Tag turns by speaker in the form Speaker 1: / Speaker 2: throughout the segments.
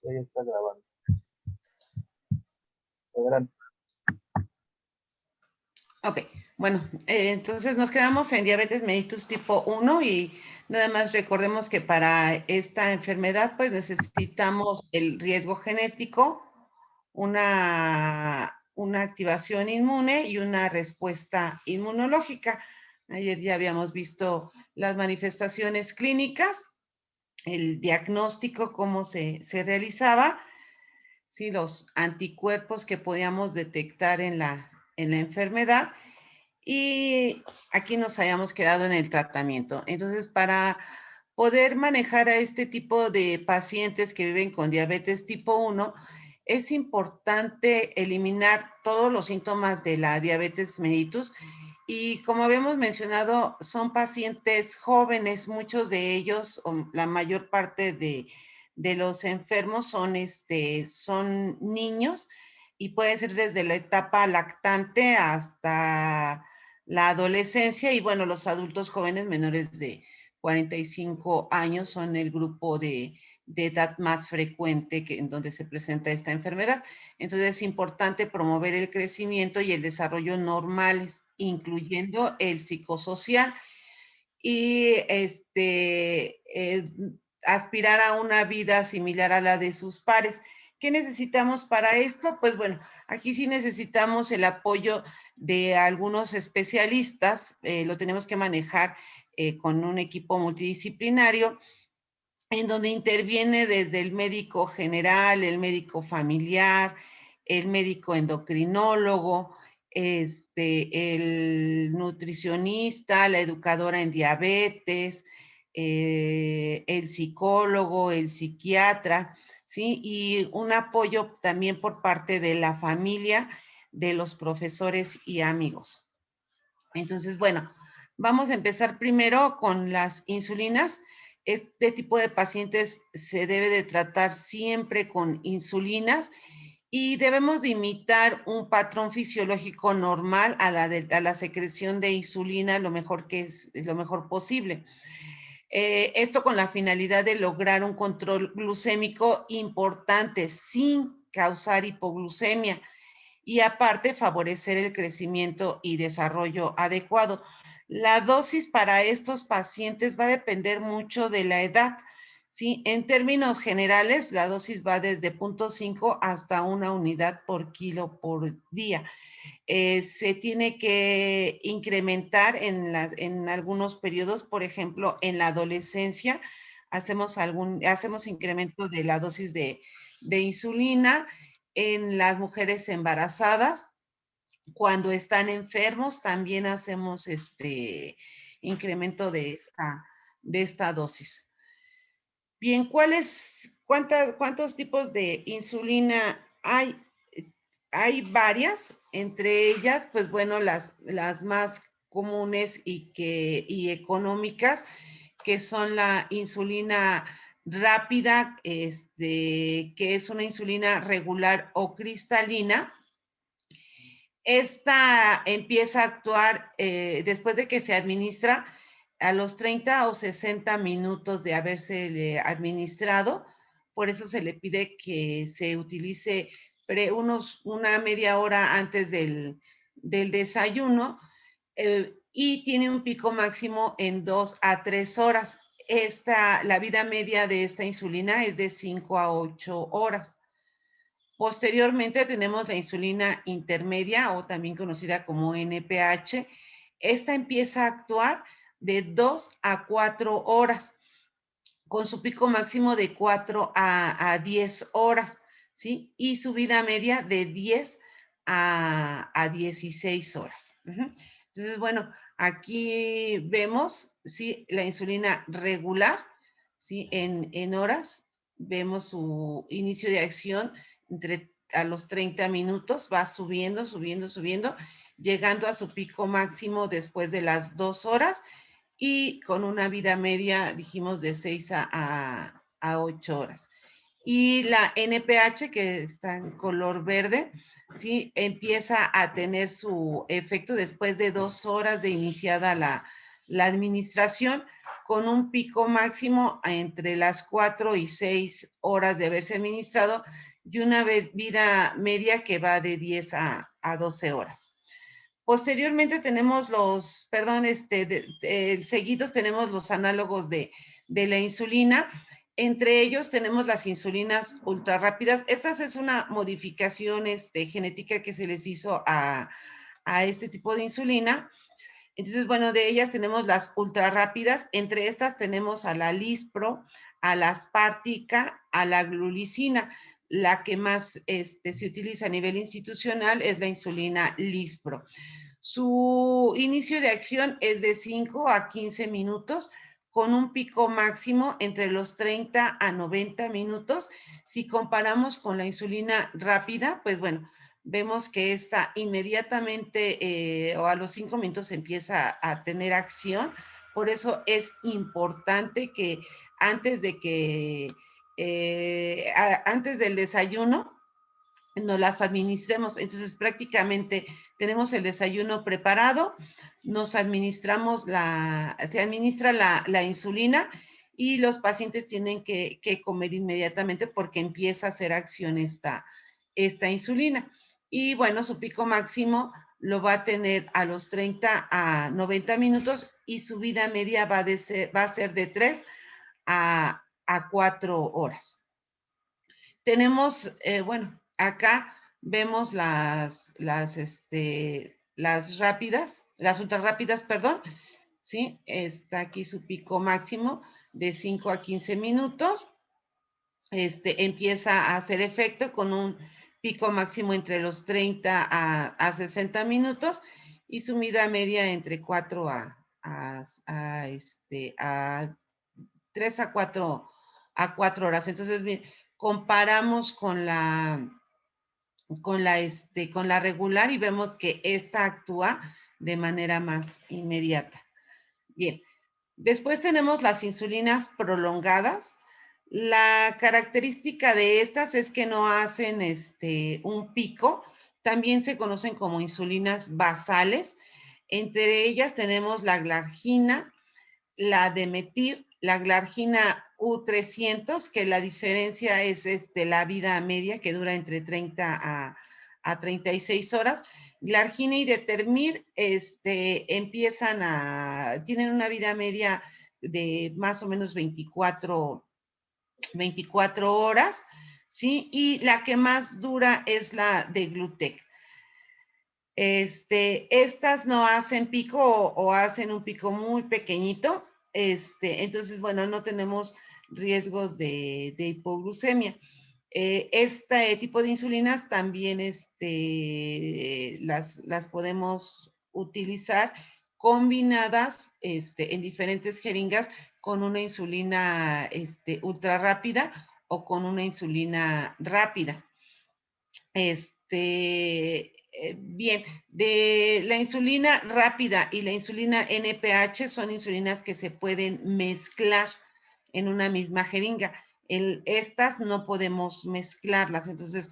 Speaker 1: Ya está grabando. Adelante.
Speaker 2: Ok, bueno, entonces nos quedamos en diabetes mellitus tipo 1 y nada más recordemos que para esta enfermedad pues necesitamos el riesgo genético, una activación inmune y una respuesta inmunológica. Ayer ya habíamos visto las manifestaciones clínicas, el diagnóstico, cómo se realizaba, ¿sí? Los anticuerpos que podíamos detectar en la enfermedad. Y aquí nos hayamos quedado en el tratamiento. Entonces, para poder manejar a este tipo de pacientes que viven con diabetes tipo 1, es importante eliminar todos los síntomas de la diabetes mellitus. Y como habíamos mencionado, son pacientes jóvenes, muchos de ellos, o la mayor parte de los enfermos son niños y puede ser desde la etapa lactante hasta la adolescencia y bueno, los adultos jóvenes menores de 45 años son el grupo de edad más frecuente en donde se presenta esta enfermedad. Entonces es importante promover el crecimiento y el desarrollo normales, incluyendo el psicosocial y aspirar a una vida similar a la de sus pares. ¿Qué necesitamos para esto? Pues bueno, aquí sí necesitamos el apoyo de algunos especialistas, lo tenemos que manejar con un equipo multidisciplinario en donde interviene desde el médico general, el médico familiar, el médico endocrinólogo, el nutricionista, la educadora en diabetes, el psicólogo, el psiquiatra, ¿sí? Y un apoyo también por parte de la familia, de los profesores y amigos. Entonces, bueno, vamos a empezar primero con las insulinas. Este tipo de pacientes se debe de tratar siempre con insulinas y debemos de imitar un patrón fisiológico normal a la secreción de insulina lo mejor posible. Esto con la finalidad de lograr un control glucémico importante sin causar hipoglucemia y aparte favorecer el crecimiento y desarrollo adecuado. La dosis para estos pacientes va a depender mucho de la edad, ¿sí? En términos generales, la dosis va desde 0.5 hasta 1 unidad por kilo por día. Se tiene que incrementar en algunos periodos, por ejemplo, en la adolescencia, hacemos incremento de la dosis de insulina. En las mujeres embarazadas, cuando están enfermos, también hacemos incremento de esta dosis. Bien, ¿cuántos tipos de insulina hay? Hay varias, entre ellas, pues bueno, las más comunes y económicas, que son la insulina rápida, que es una insulina regular o cristalina. Esta empieza a actuar después de que se administra a los 30 o 60 minutos de haberse administrado. Por eso se le pide que se utilice una media hora antes del desayuno y tiene un pico máximo en 2 a 3 horas. La vida media de esta insulina es de 5 a 8 horas. Posteriormente tenemos la insulina intermedia o también conocida como NPH. Esta empieza a actuar de 2 a 4 horas con su pico máximo de 4 a 10 horas, ¿sí? Y su vida media de 10 a 16 horas. Entonces, bueno, aquí vemos, ¿sí? La insulina regular, ¿sí? En horas, vemos su inicio de acción a los 30 minutos, va subiendo, subiendo, subiendo, llegando a su pico máximo después de las 2 horas y con una vida media, dijimos, de 6 a 8 horas. Y la NPH, que está en color verde, ¿sí? Empieza a tener su efecto después de 2 horas de iniciada la administración, con un pico máximo entre las 4 y 6 horas de haberse administrado y una vida media que va de 10 a 12 horas. Posteriormente tenemos los, perdón, seguidos tenemos los análogos de la insulina. Entre ellos tenemos las insulinas ultra rápidas. Esta es una modificación genética que se les hizo a este tipo de insulina. Entonces, bueno, de ellas tenemos las ultra rápidas. Entre estas tenemos a la Lispro, a la Aspartica, a la glulicina. La que más se utiliza a nivel institucional es la insulina Lispro. Su inicio de acción es de 5 a 15 minutos, con un pico máximo entre los 30 a 90 minutos. Si comparamos con la insulina rápida, pues bueno, vemos que esta inmediatamente o a los 5 minutos empieza a tener acción. Por eso es importante que antes de antes del desayuno nos las administremos. Entonces prácticamente tenemos el desayuno preparado, nos administramos se administra la insulina y los pacientes tienen que comer inmediatamente porque empieza a hacer acción esta insulina. Y bueno, su pico máximo lo va a tener a los 30 a 90 minutos y su vida media va a ser de 3 a 4 horas. Tenemos, bueno, acá vemos las rápidas, las ultra rápidas, perdón, ¿sí? Está aquí su pico máximo de 5 a 15 minutos. Empieza a hacer efecto con un pico máximo entre los 30 a 60 minutos y su vida media entre 4 a 3 a 4 horas. Entonces, bien, comparamos con la regular y vemos que esta actúa de manera más inmediata. Bien, después tenemos las insulinas prolongadas. La característica de estas es que no hacen un pico, también se conocen como insulinas basales. Entre ellas tenemos la glargina, la Demetir, la glargina U300, que la diferencia es la vida media, que dura entre 30 a 36 horas. Glargina y Determir tienen una vida media de más o menos 24 horas, ¿sí? Y la que más dura es la de Glutec. Estas no hacen pico o hacen un pico muy pequeñito, entonces, bueno, no tenemos riesgos de hipoglucemia. Este tipo de insulinas también las podemos utilizar combinadas en diferentes jeringas con una insulina ultra rápida o con una insulina rápida. Bien, de la insulina rápida y la insulina NPH son insulinas que se pueden mezclar en una misma jeringa. Estas no podemos mezclarlas, entonces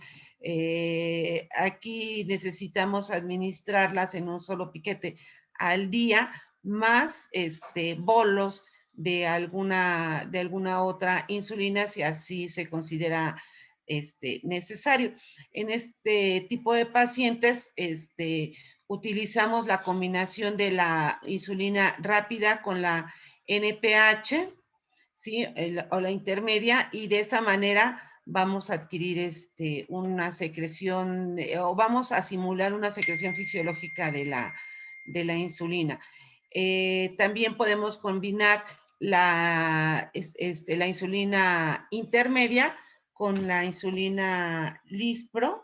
Speaker 2: aquí necesitamos administrarlas en un solo piquete al día, más bolos de alguna otra insulina, si así se considera necesario. En este tipo de pacientes, utilizamos la combinación de la insulina rápida con la NPH, ¿sí? O la intermedia, y de esa manera vamos a adquirir una secreción, o vamos a simular una secreción fisiológica de la insulina. También podemos combinar la insulina intermedia con la insulina Lispro,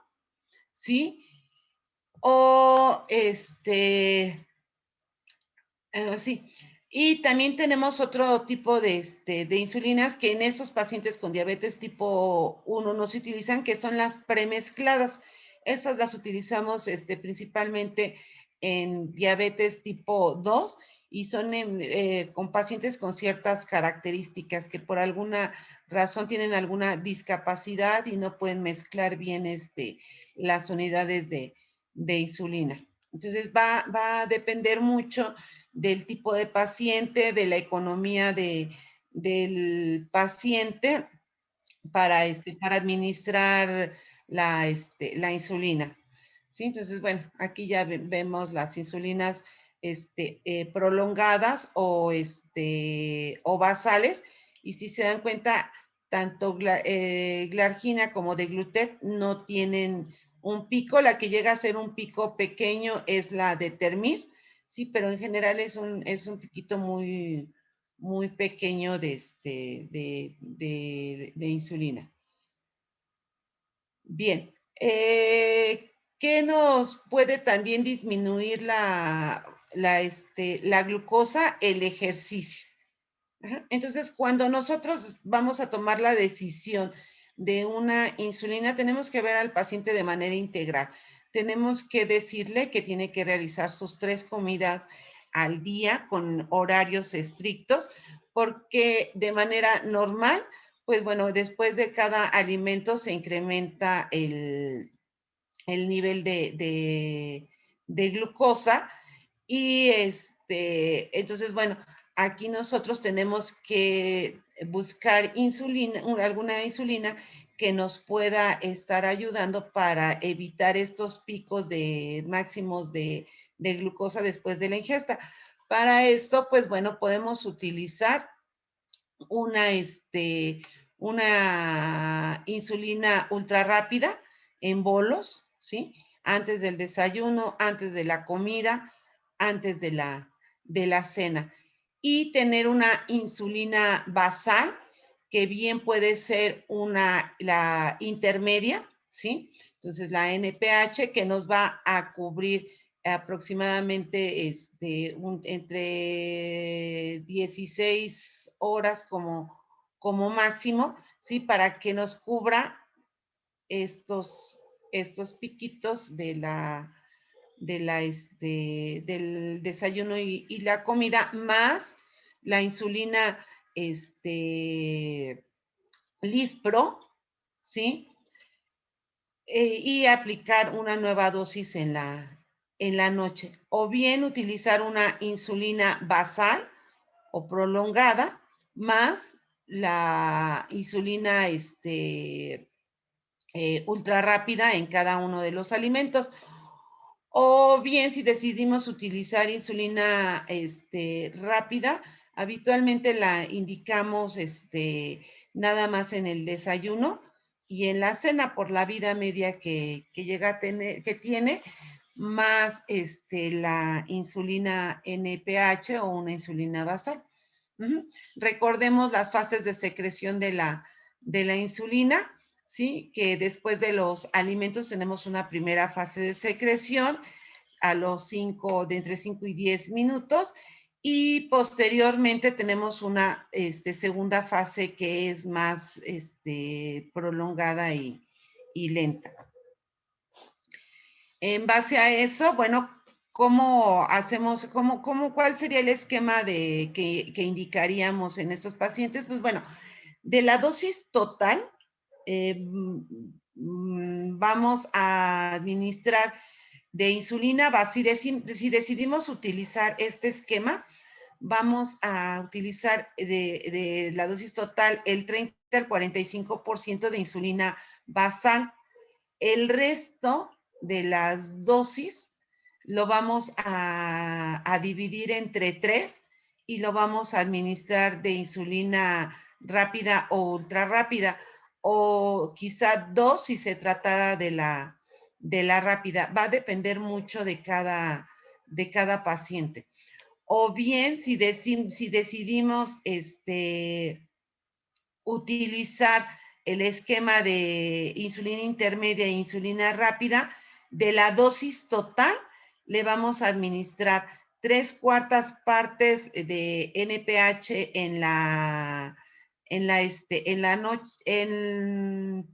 Speaker 2: ¿sí? O sí. Y también tenemos otro tipo de insulinas que en estos pacientes con diabetes tipo 1 no se utilizan, que son las premezcladas. Esas las utilizamos principalmente en diabetes tipo 2 y son con pacientes con ciertas características que por alguna razón tienen alguna discapacidad y no pueden mezclar bien las unidades de insulina. Entonces va a depender mucho del tipo de paciente, de la economía del paciente para administrar la insulina. ¿Sí? Entonces, bueno, aquí ya vemos las insulinas prolongadas o basales, y si se dan cuenta, tanto glargina como de Glutet no tienen un pico. La que llega a ser un pico pequeño es la de Termir, sí, pero en general es un piquito muy, muy pequeño de insulina. Bien, ¿qué nos puede también disminuir la glucosa? El ejercicio. Ajá. Entonces, cuando nosotros vamos a tomar la decisión de una insulina, tenemos que ver al paciente de manera integral. Tenemos que decirle que tiene que realizar sus 3 comidas al día con horarios estrictos, porque de manera normal, pues bueno, después de cada alimento se incrementa el nivel de glucosa y entonces, bueno, aquí nosotros tenemos que buscar insulina, alguna insulina que nos pueda estar ayudando para evitar estos picos de máximos de glucosa después de la ingesta. Para esto, pues bueno, podemos utilizar una, una insulina ultra rápida en bolos, ¿sí? Antes del desayuno, antes de la comida, antes de la cena. Y tener una insulina basal, que bien puede ser la intermedia, ¿sí? Entonces, la NPH, que nos va a cubrir aproximadamente entre 16 horas como máximo, ¿sí? Para que nos cubra estos piquitos del desayuno y la comida, más la insulina Lispro, ¿sí? Y aplicar una nueva dosis en la noche. O bien utilizar una insulina basal o prolongada, más la insulina ultra rápida en cada uno de los alimentos. O bien, si decidimos utilizar insulina rápida, habitualmente la indicamos nada más en el desayuno y en la cena, por la vida media que llega a tener, que tiene, más la insulina NPH o una insulina basal. Recordemos las fases de secreción de la insulina, ¿sí? Que después de los alimentos tenemos una primera fase de secreción de entre 5 y 10 minutos, y posteriormente tenemos una segunda fase que es más prolongada y lenta. En base a eso, bueno, cuál sería el esquema que indicaríamos en estos pacientes? Pues bueno, de la dosis total, vamos a administrar de insulina, si decidimos utilizar este esquema, vamos a utilizar de la dosis total el 30 al 45% de insulina basal. El resto de las dosis lo vamos a dividir entre 3 y lo vamos a administrar de insulina rápida o ultra rápida, o quizá 2 si se tratara de la rápida. Va a depender mucho de cada paciente. O bien, si decidimos utilizar el esquema de insulina intermedia e insulina rápida, de la dosis total le vamos a administrar 3/4 de NPH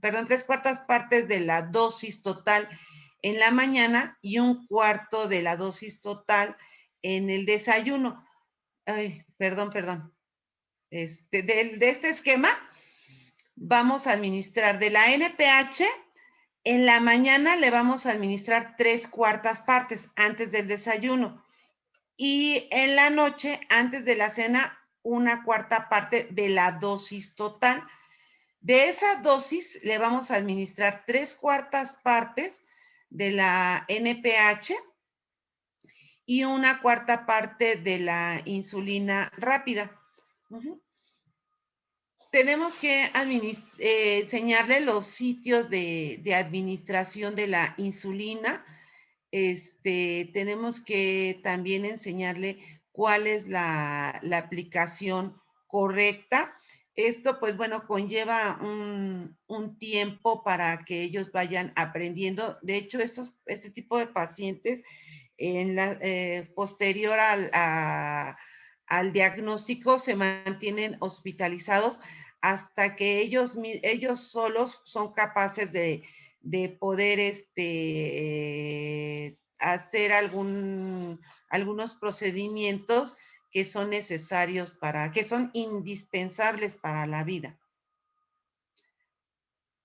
Speaker 2: perdón, 3/4 de la dosis total en la mañana y 1/4 de la dosis total en el desayuno. Ay, perdón. De este esquema, vamos a administrar de la NPH, en la mañana le vamos a administrar 3/4 antes del desayuno, Y en la noche, antes de la cena, una cuarta parte de la dosis total. De esa dosis le vamos a administrar tres cuartas partes de la NPH y una cuarta parte de la insulina rápida. Ujú. Tenemos que enseñarle los sitios de administración de la insulina. Tenemos que también enseñarle cuál es la aplicación correcta. Esto, pues bueno, conlleva un tiempo para que ellos vayan aprendiendo. De hecho, este tipo de pacientes, posterior al diagnóstico, se mantienen hospitalizados hasta que ellos solos son capaces de poder hacer algunos procedimientos que son necesarios que son indispensables para la vida.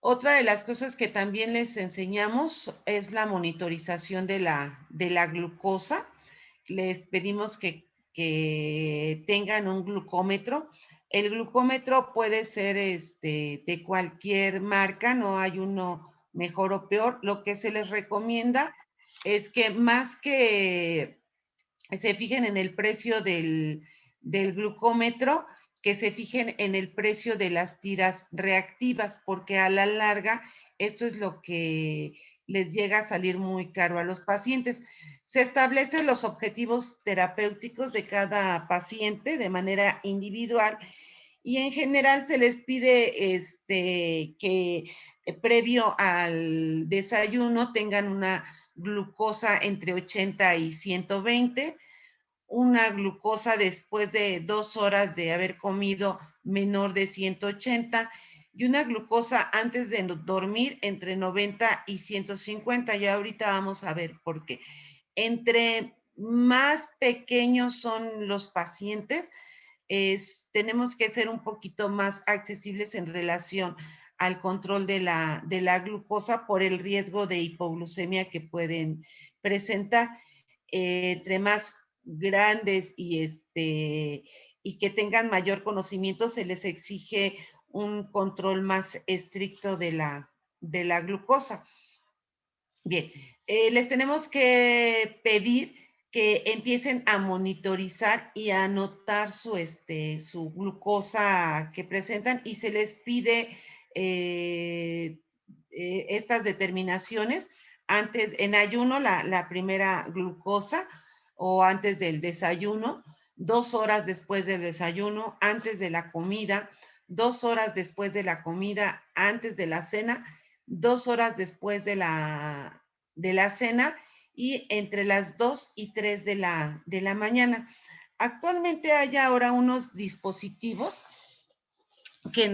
Speaker 2: Otra de las cosas que también les enseñamos es la monitorización de la glucosa. Les pedimos que tengan un glucómetro. El glucómetro puede ser de cualquier marca, no hay uno mejor o peor. Lo que se les recomienda es que más que se fijen en el precio del glucómetro, que se fijen en el precio de las tiras reactivas, porque a la larga esto es lo que les llega a salir muy caro a los pacientes. Se establecen los objetivos terapéuticos de cada paciente de manera individual y en general se les pide que previo al desayuno tengan una glucosa entre 80 y 120, una glucosa después de 2 horas de haber comido menor de 180 y una glucosa antes de dormir entre 90 y 150. Ya ahorita vamos a ver por qué. Entre más pequeños son los pacientes, tenemos que ser un poquito más accesibles en relación al control de la glucosa por el riesgo de hipoglucemia que pueden presentar. Entre más grandes y que tengan mayor conocimiento, se les exige un control más estricto de la glucosa. Bien, les tenemos que pedir que empiecen a monitorizar y a anotar su glucosa que presentan y se les pide eh, estas determinaciones antes, en ayuno, la primera glucosa o antes del desayuno, 2 horas después del desayuno, antes de la comida, 2 horas después de la comida, antes de la cena, 2 horas después de la cena y entre las 2 y 3 de la mañana. Actualmente hay ahora unos dispositivos que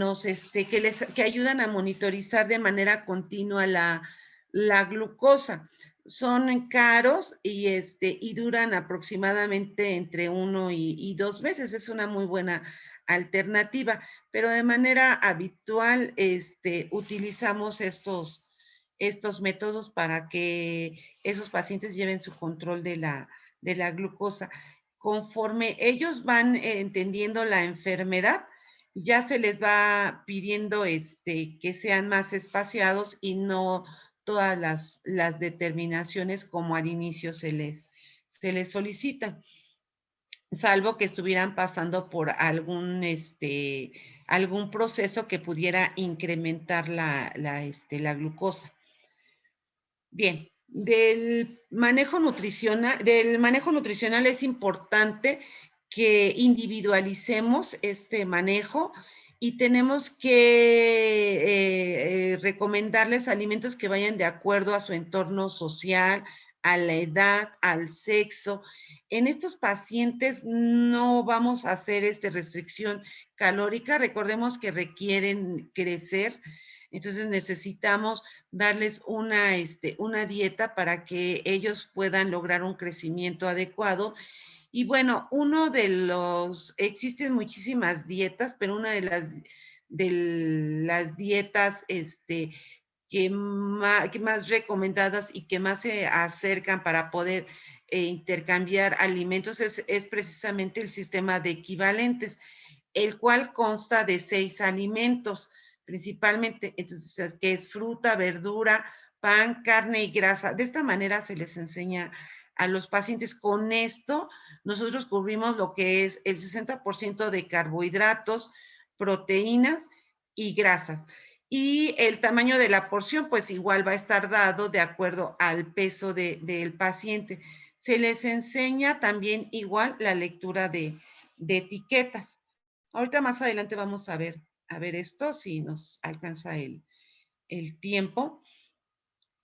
Speaker 2: ayudan a monitorizar de manera continua la glucosa. Son caros y duran aproximadamente entre 1 y 2 meses. Es una muy buena alternativa, pero de manera habitual utilizamos estos métodos para que esos pacientes lleven su control de la glucosa. Conforme ellos van entendiendo la enfermedad, ya se les va pidiendo que sean más espaciados y no todas las determinaciones como al inicio se les solicitan, salvo que estuvieran pasando por algún proceso que pudiera incrementar la glucosa. Bien, del manejo nutricional es importante que individualicemos este manejo y tenemos que recomendarles alimentos que vayan de acuerdo a su entorno social, a la edad, al sexo. En estos pacientes no vamos a hacer restricción calórica. Recordemos que requieren crecer, entonces necesitamos darles una dieta para que ellos puedan lograr un crecimiento adecuado. Y bueno, existen muchísimas dietas, pero una de las dietas que más recomendadas y que más se acercan para poder intercambiar alimentos es precisamente el sistema de equivalentes, el cual consta de 6 alimentos, principalmente, entonces, que es fruta, verdura, pan, carne y grasa. De esta manera se les enseña a los pacientes. Con esto, nosotros cubrimos lo que es el 60% de carbohidratos, proteínas y grasas. Y el tamaño de la porción, pues igual va a estar dado de acuerdo al peso del paciente. Se les enseña también igual la lectura de etiquetas. Ahorita más adelante vamos a ver esto, si nos alcanza el tiempo.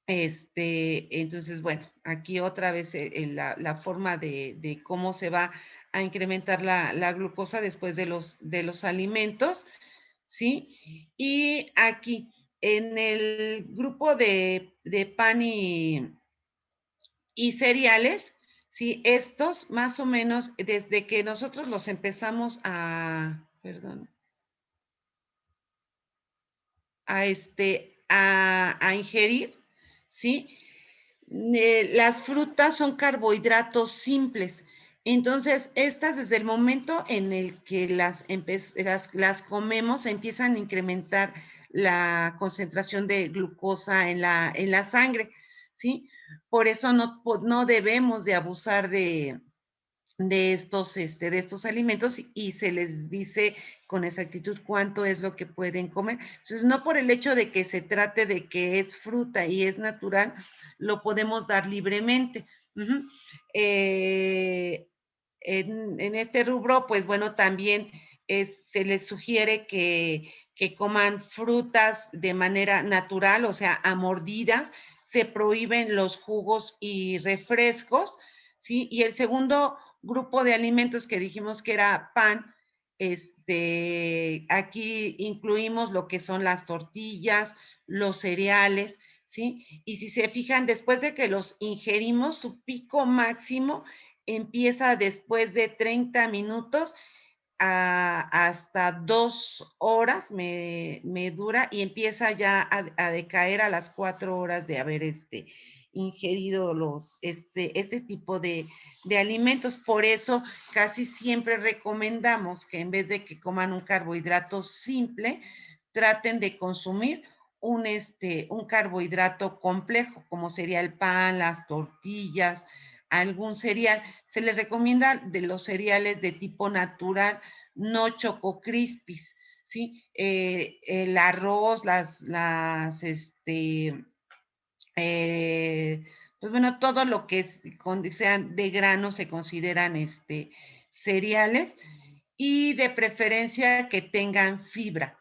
Speaker 2: Entonces, bueno, aquí otra vez la forma de cómo se va a incrementar la glucosa después de los alimentos, ¿sí? Y aquí, en el grupo de pan y cereales, ¿sí? Estos más o menos, desde que nosotros los empezamos perdón, a ingerir, ¿sí? Las frutas son carbohidratos simples. Entonces, estas desde el momento en el que las comemos, empiezan a incrementar la concentración de glucosa en la sangre, ¿sí? Por eso no debemos de abusar de estos alimentos y se les dice con exactitud cuánto es lo que pueden comer. Entonces, no por el hecho de que se trate de que es fruta y es natural, lo podemos dar libremente. Uh-huh. En este rubro, pues bueno, también se les sugiere que coman frutas de manera natural, o sea, a mordidas. Se prohíben los jugos y refrescos, ¿sí? Y el segundo grupo de alimentos que dijimos que era pan, aquí incluimos lo que son las tortillas, los cereales, ¿sí? Y si se fijan, después de que los ingerimos, su pico máximo empieza después de 30 minutos hasta 2 horas me dura y empieza ya a decaer a las 4 horas de haber ingerido este tipo de alimentos. Por eso casi siempre recomendamos que en vez de que coman un carbohidrato simple, traten de consumir un carbohidrato complejo, como sería el pan, las tortillas, algún cereal. Se les recomienda de los cereales de tipo natural, no Choco Crispies, ¿sí? El arroz, pues bueno, todo lo que sean de grano se consideran cereales y de preferencia que tengan fibra.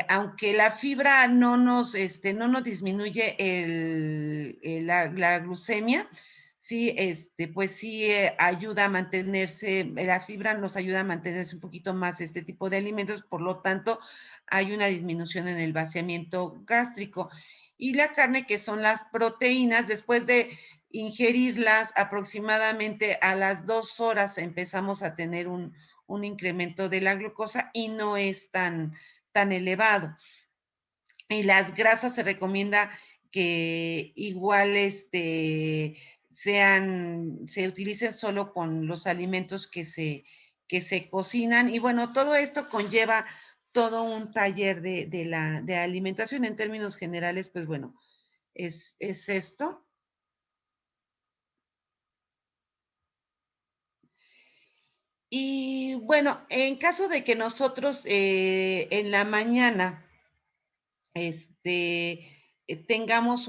Speaker 2: Aunque la fibra no nos disminuye la glucemia, sí, pues sí ayuda a mantenerse, la fibra nos ayuda a mantenerse un poquito más este tipo de alimentos, por lo tanto, hay una disminución en el vaciamiento gástrico. Y la carne, que son las proteínas, después de ingerirlas aproximadamente a las 2 horas empezamos a tener un incremento de la glucosa y no es tan elevado. Y las grasas se recomienda que igual se utilicen solo con los alimentos que se cocinan. Y bueno, todo esto conlleva todo un taller de alimentación. En términos generales, pues bueno, es esto. Y bueno, en caso de que nosotros en la mañana tengamos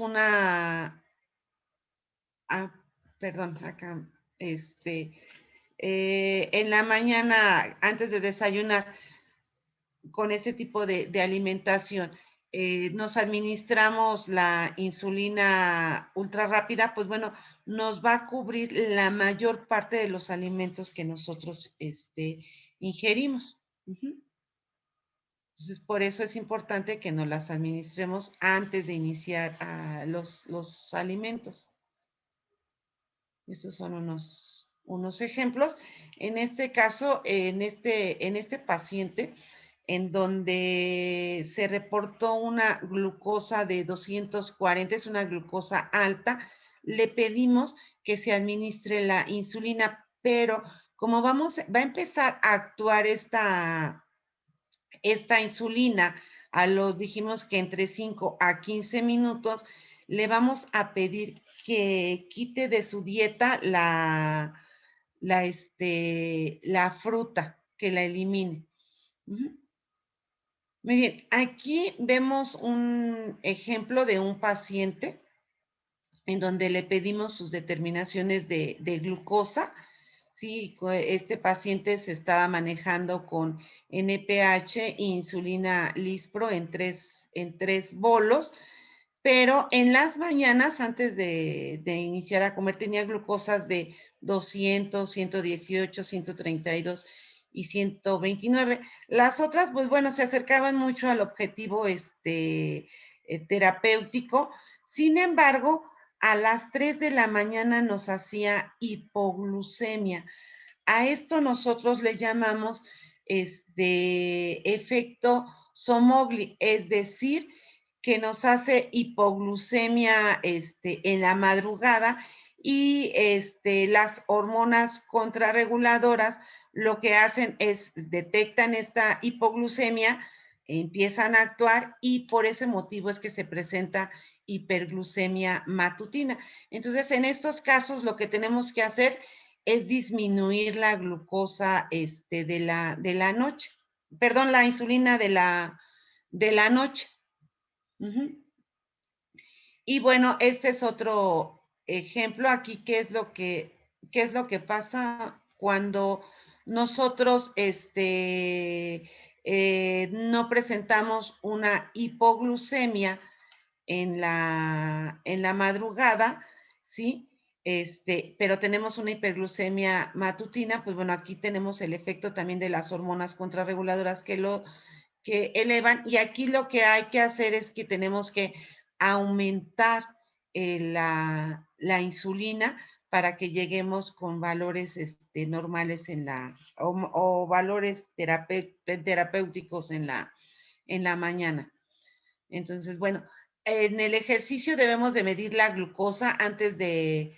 Speaker 2: ah, perdón, acá, en la mañana, antes de desayunar, con este tipo de alimentación, nos administramos la insulina ultra rápida, pues bueno, nos va a cubrir la mayor parte de los alimentos que nosotros ingerimos. Uh-huh. Entonces, por eso es importante que nos las administremos antes de iniciar los alimentos. Estos son unos ejemplos. En este caso, en este paciente, en donde se reportó una glucosa de 240, es una glucosa alta, le pedimos que se administre la insulina, pero como va a empezar a actuar esta insulina dijimos que entre 5 a 15 minutos, le vamos a pedir que quite de su dieta la fruta, que la elimine. Muy bien, aquí vemos un ejemplo de un paciente en donde le pedimos sus determinaciones de glucosa. Sí, este paciente se estaba manejando con NPH e insulina Lispro en tres bolos, pero en las mañanas, antes de iniciar a comer, tenía glucosas de 200, 118, 132 y 129. Las otras, pues bueno, se acercaban mucho al objetivo terapéutico. Sin embargo, a las 3 de la mañana nos hacía hipoglucemia. A esto nosotros le llamamos efecto Somogli, es decir, que nos hace hipoglucemia en la madrugada y las hormonas contrarreguladoras lo que hacen es detectan esta hipoglucemia, empiezan a actuar y por ese motivo es que se presenta hiperglucemia matutina. Entonces, en estos casos lo que tenemos que hacer es disminuir la glucosa de la noche, perdón, la insulina de la noche. Y bueno, este es otro ejemplo aquí, qué es lo que pasa cuando nosotros no presentamos una hipoglucemia en la madrugada, ¿sí? Pero tenemos una hiperglucemia matutina, pues bueno, aquí tenemos el efecto también de las hormonas contrarreguladoras que elevan, y aquí lo que hay que hacer es que tenemos que aumentar la insulina para que lleguemos con valores normales o valores terapéuticos en la mañana. Entonces, bueno, en el ejercicio debemos de medir la glucosa antes de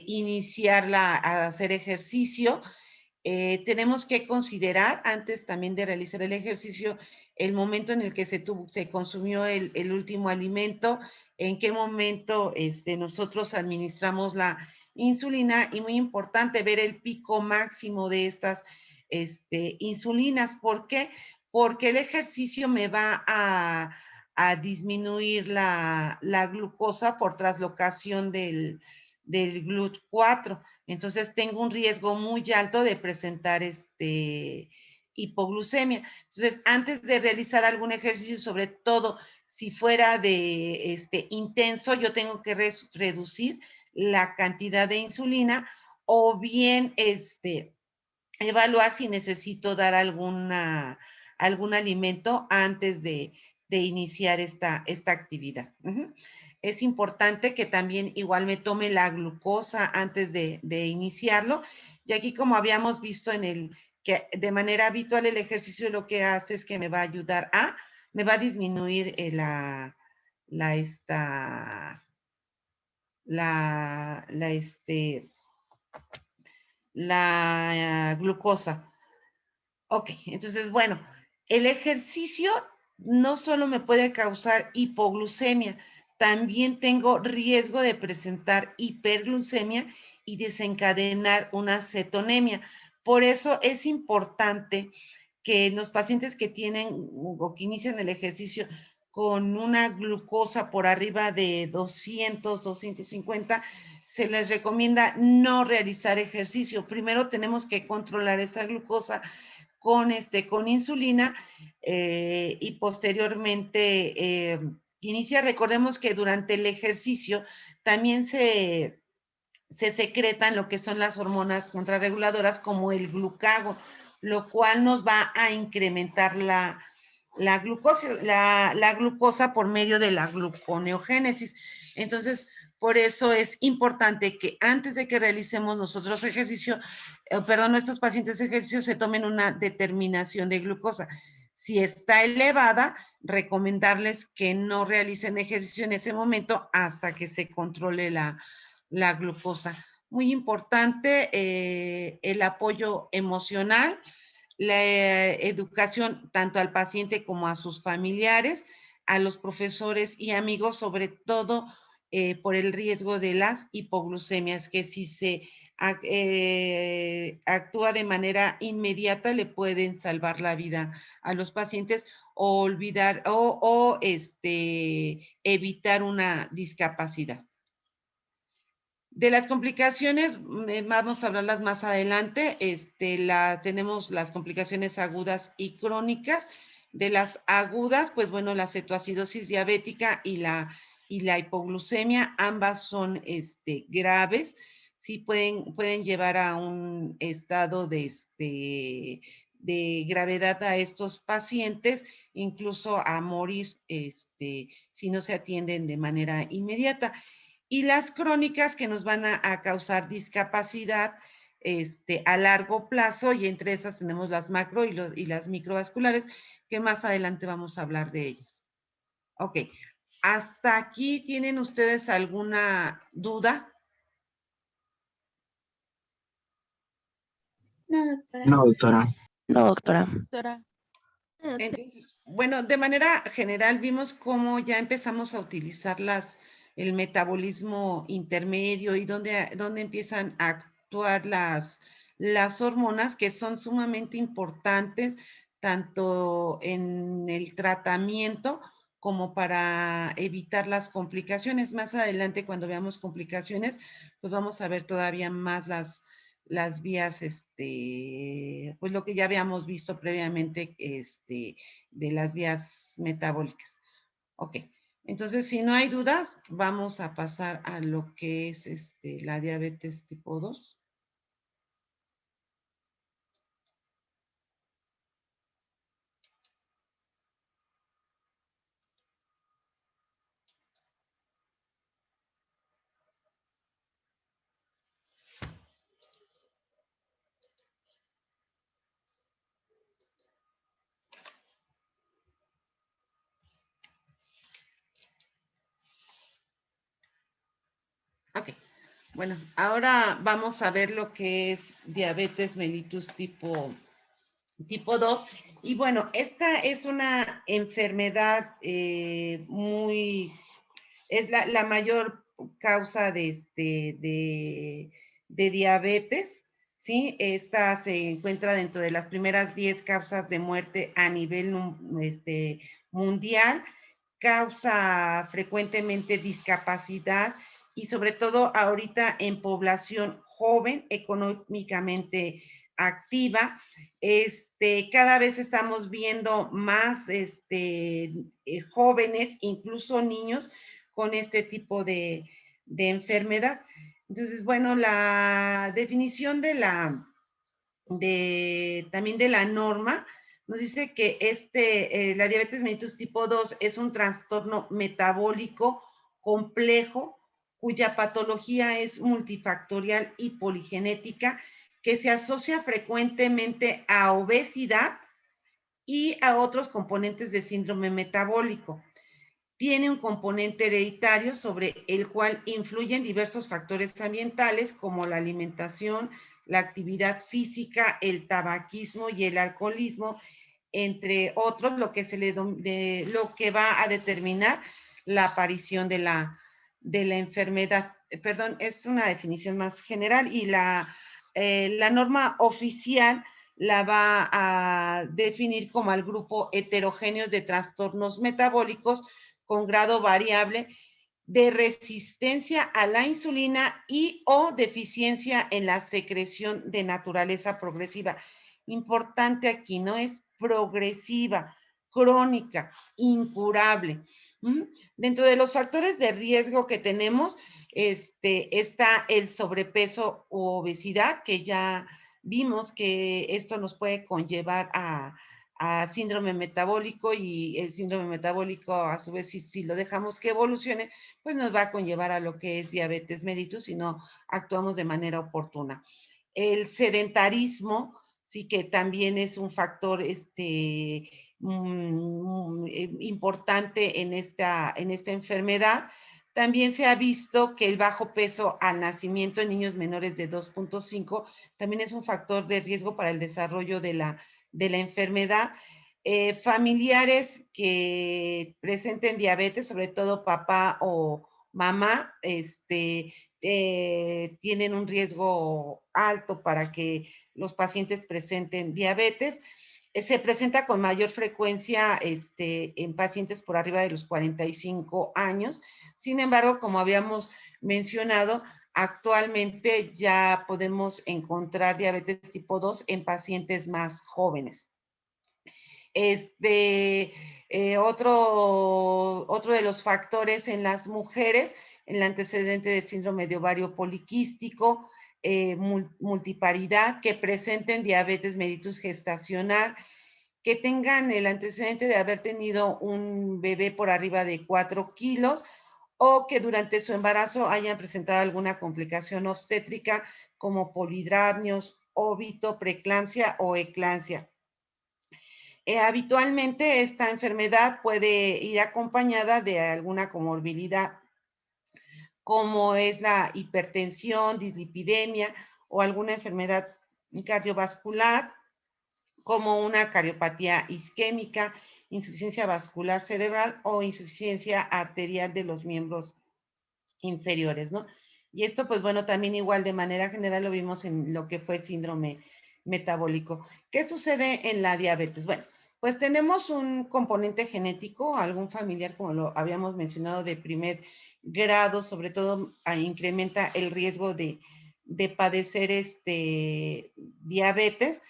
Speaker 2: iniciar a hacer ejercicio. Tenemos que considerar, antes también de realizar el ejercicio, el momento en el que se consumió el último alimento, en qué momento nosotros administramos la insulina, y muy importante ver el pico máximo de estas insulinas. ¿Por qué? Porque el ejercicio me va a disminuir la glucosa por translocación del GLUT4. Entonces tengo un riesgo muy alto de presentar hipoglucemia. Entonces, antes de realizar algún ejercicio, sobre todo si fuera de intenso, yo tengo que reducir la cantidad de insulina, o bien evaluar si necesito dar algún alimento antes de iniciar esta actividad. Es importante que también igual me tome la glucosa antes de iniciarlo, y aquí, como habíamos visto que de manera habitual el ejercicio lo que hace es que me va a ayudar me va a disminuir la glucosa. Ok, entonces, bueno, el ejercicio no solo me puede causar hipoglucemia, también tengo riesgo de presentar hiperglucemia y desencadenar una cetonemia. Por eso es importante que los pacientes que tienen o que inician el ejercicio con una glucosa por arriba de 200, 250, se les recomienda no realizar ejercicio. Primero tenemos que controlar esa glucosa con insulina, y posteriormente inicia. Recordemos que durante el ejercicio también se secretan lo que son las hormonas contrarreguladoras, como el glucagon, lo cual nos va a incrementar la glucosa por medio de la gluconeogénesis. Entonces, por eso es importante que antes de que realicemos nosotros nuestros pacientes de ejercicio se tomen una determinación de glucosa. Si está elevada, recomendarles que no realicen ejercicio en ese momento hasta que se controle la glucosa. Muy importante el apoyo emocional, la educación tanto al paciente como a sus familiares, a los profesores y amigos, sobre todo por el riesgo de las hipoglucemias, que si se actúa de manera inmediata le pueden salvar la vida a los pacientes o olvidar o evitar una discapacidad. De las complicaciones, vamos a hablarlas más adelante. Tenemos las complicaciones agudas y crónicas. De las agudas, pues bueno, la cetoacidosis diabética y la hipoglucemia, ambas son graves. Sí pueden llevar a un estado de gravedad a estos pacientes, incluso a morir si no se atienden de manera inmediata. Y las crónicas que nos van a causar discapacidad a largo plazo, y entre esas tenemos las macro y las microvasculares, que más adelante vamos a hablar de ellas. Ok, ¿hasta aquí tienen ustedes alguna duda?
Speaker 1: No, doctora.
Speaker 3: No, doctora.
Speaker 4: No, doctora.
Speaker 1: Doctora.
Speaker 2: Entonces, bueno, de manera general vimos cómo ya empezamos a utilizar el metabolismo intermedio y dónde empiezan a actuar las hormonas, que son sumamente importantes tanto en el tratamiento como para evitar las complicaciones. Más adelante, cuando veamos complicaciones, pues vamos a ver todavía más las vías, pues lo que ya habíamos visto previamente, de las vías metabólicas. Ok, entonces si no hay dudas, vamos a pasar a lo que es la diabetes tipo 2. Ok, bueno, ahora vamos a ver lo que es diabetes mellitus tipo 2. Y bueno, esta es una enfermedad es la mayor causa de diabetes, ¿sí? Esta se encuentra dentro de las primeras 10 causas de muerte a nivel mundial, causa frecuentemente discapacidad y sobre todo ahorita en población joven, económicamente activa. Cada vez estamos viendo más jóvenes, incluso niños, con este tipo de enfermedad. Entonces, bueno, la definición también de la norma nos dice que la diabetes mellitus tipo 2 es un trastorno metabólico complejo cuya patología es multifactorial y poligenética, que se asocia frecuentemente a obesidad y a otros componentes de síndrome metabólico. Tiene un componente hereditario sobre el cual influyen diversos factores ambientales como la alimentación, la actividad física, el tabaquismo y el alcoholismo, entre otros, lo que va a determinar la aparición de la enfermedad. Perdón, es una definición más general y la norma oficial la va a definir como al grupo heterogéneo de trastornos metabólicos con grado variable de resistencia a la insulina y o deficiencia en la secreción de naturaleza progresiva. Importante aquí, no es progresiva, crónica, incurable. Dentro de los factores de riesgo que tenemos, está el sobrepeso u obesidad, que ya vimos que esto nos puede conllevar a síndrome metabólico, y el síndrome metabólico, a su vez, si lo dejamos que evolucione, pues nos va a conllevar a lo que es diabetes mellitus si no actuamos de manera oportuna. El sedentarismo, sí que también es un factor importante en esta enfermedad. También se ha visto que el bajo peso al nacimiento en niños menores de 2.5 también es un factor de riesgo para el desarrollo de la enfermedad. Familiares que presenten diabetes, sobre todo papá o mamá, tienen un riesgo alto para que los pacientes presenten diabetes. Se presenta con mayor frecuencia en pacientes por arriba de los 45 años. Sin embargo, como habíamos mencionado, actualmente ya podemos encontrar diabetes tipo 2 en pacientes más jóvenes. Este, otro de los factores en las mujeres, el antecedente de síndrome de ovario poliquístico, multiparidad, que presenten diabetes mellitus gestacional, que tengan el antecedente de haber tenido un bebé por arriba de 4 kilos o que durante su embarazo hayan presentado alguna complicación obstétrica como polidramios, óbito, preeclampsia o eclampsia. Habitualmente esta enfermedad puede ir acompañada de alguna comorbilidad, como es la hipertensión, dislipidemia o alguna enfermedad cardiovascular, como una cardiopatía isquémica, insuficiencia vascular cerebral o insuficiencia arterial de los miembros inferiores, ¿no? Y esto, pues bueno, también igual de manera general lo vimos en lo que fue síndrome metabólico. ¿Qué sucede en la diabetes? Bueno, pues tenemos un componente genético, algún familiar, como lo habíamos mencionado, de primer grado, sobre todo incrementa el riesgo de padecer diabetes,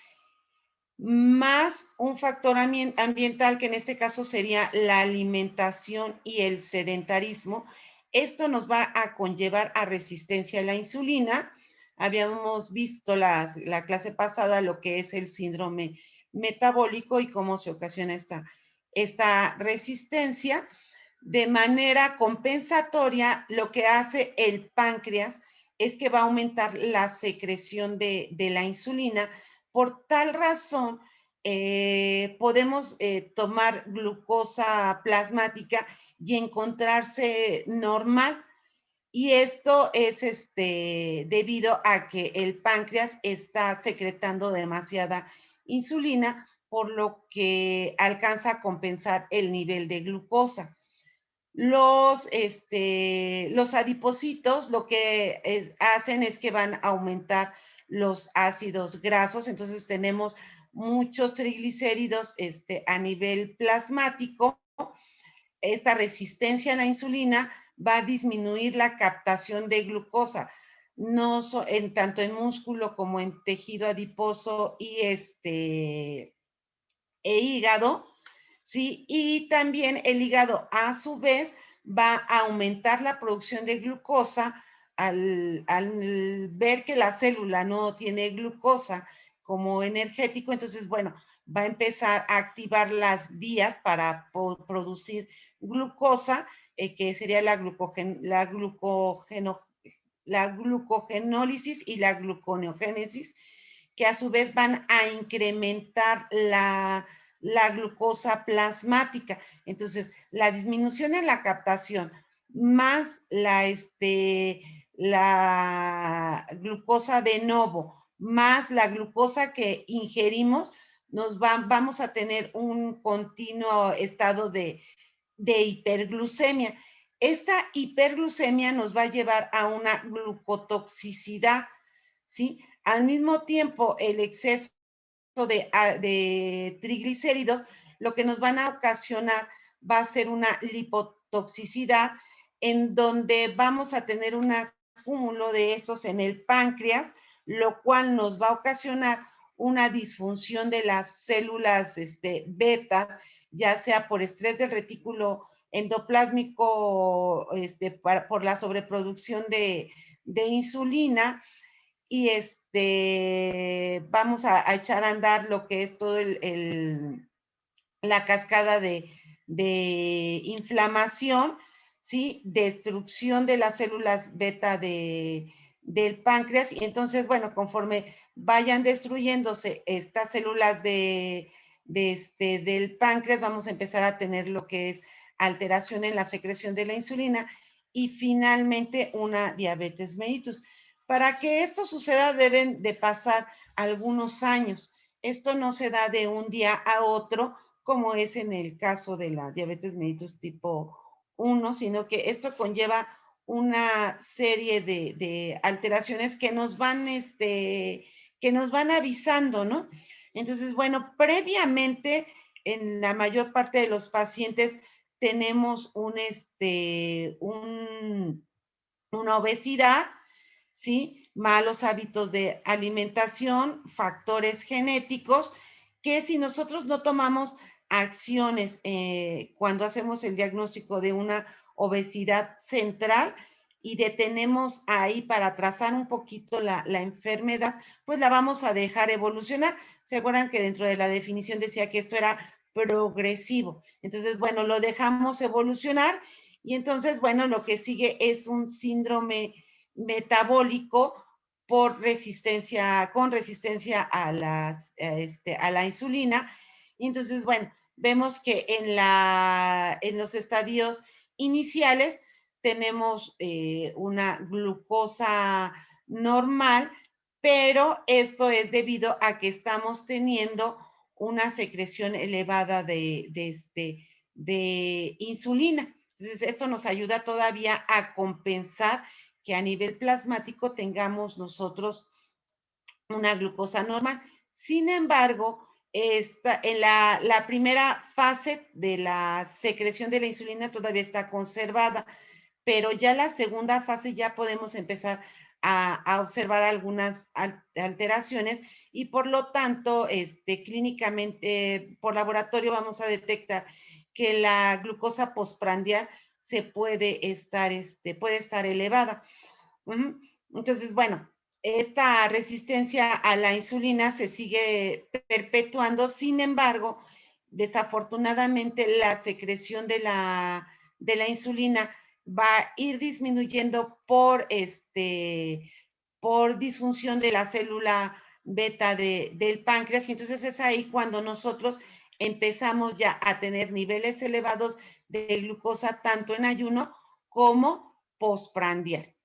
Speaker 2: más un factor ambiental que en este caso sería la alimentación y el sedentarismo. Esto nos va a conllevar a resistencia a la insulina. Habíamos visto la clase pasada lo que es el síndrome metabólico y cómo se ocasiona esta resistencia. De manera compensatoria, lo que hace el páncreas es que va a aumentar la secreción de la insulina. Por tal razón, podemos tomar glucosa plasmática y encontrarse normal. Y esto es debido a que el páncreas está secretando demasiada insulina, por lo que alcanza a compensar el nivel de glucosa. Los adipocitos lo que hacen es que van a aumentar los ácidos grasos, entonces tenemos muchos triglicéridos a nivel plasmático. Esta resistencia a la insulina va a disminuir la captación de glucosa, no tanto en músculo como en tejido adiposo y hígado, ¿sí? Y también el hígado, a su vez, va a aumentar la producción de glucosa al ver que la célula no tiene glucosa como energético, entonces, bueno, va a empezar a activar las vías para producir glucosa, que sería la glucogenólisis y la gluconeogénesis, que a su vez van a incrementar la glucosa plasmática. Entonces, la disminución en la captación más la glucosa de novo, más la glucosa que ingerimos, vamos a tener un continuo estado de hiperglucemia. Esta hiperglucemia nos va a llevar a una glucotoxicidad, ¿sí? Al mismo tiempo, el exceso de triglicéridos, lo que nos van a ocasionar va a ser una lipotoxicidad en donde vamos a tener un acúmulo de estos en el páncreas, lo cual nos va a ocasionar una disfunción de las células betas, ya sea por estrés del retículo endoplásmico, por la sobreproducción de insulina, y vamos a echar a andar lo que es todo la cascada de inflamación, ¿sí? Destrucción de las células beta del páncreas y entonces, bueno, conforme vayan destruyéndose estas células del páncreas, vamos a empezar a tener lo que es alteración en la secreción de la insulina y finalmente una diabetes mellitus. Para que esto suceda deben de pasar algunos años. Esto no se da de un día a otro, como es en el caso de la diabetes mellitus tipo 1, sino que esto conlleva una serie de alteraciones que nos van avisando, ¿no? Entonces, bueno, previamente, en la mayor parte de los pacientes tenemos una obesidad, ¿sí? Malos hábitos de alimentación, factores genéticos, que si nosotros no tomamos acciones cuando hacemos el diagnóstico de una obesidad central y detenemos ahí para trazar un poquito la enfermedad, pues la vamos a dejar evolucionar. ¿Se acuerdan que dentro de la definición decía que esto era progresivo? Entonces, bueno, lo dejamos evolucionar y entonces, bueno, lo que sigue es un síndrome metabólico con resistencia a la insulina. Y entonces, bueno, vemos que en los estadios iniciales tenemos una glucosa normal, pero esto es debido a que estamos teniendo una secreción elevada de insulina. Entonces, esto nos ayuda todavía a compensar que a nivel plasmático tengamos nosotros una glucosa normal. Sin embargo, en la primera fase de la secreción de la insulina todavía está conservada, pero ya la segunda fase ya podemos empezar a observar algunas alteraciones y por lo tanto, clínicamente, por laboratorio vamos a detectar que la glucosa postprandial puede estar elevada. Entonces, bueno, esta resistencia a la insulina se sigue perpetuando, sin embargo, desafortunadamente la secreción de la insulina va a ir disminuyendo por disfunción de la célula beta del páncreas, y entonces es ahí cuando nosotros empezamos ya a tener niveles elevados de glucosa tanto en ayuno como postprandial.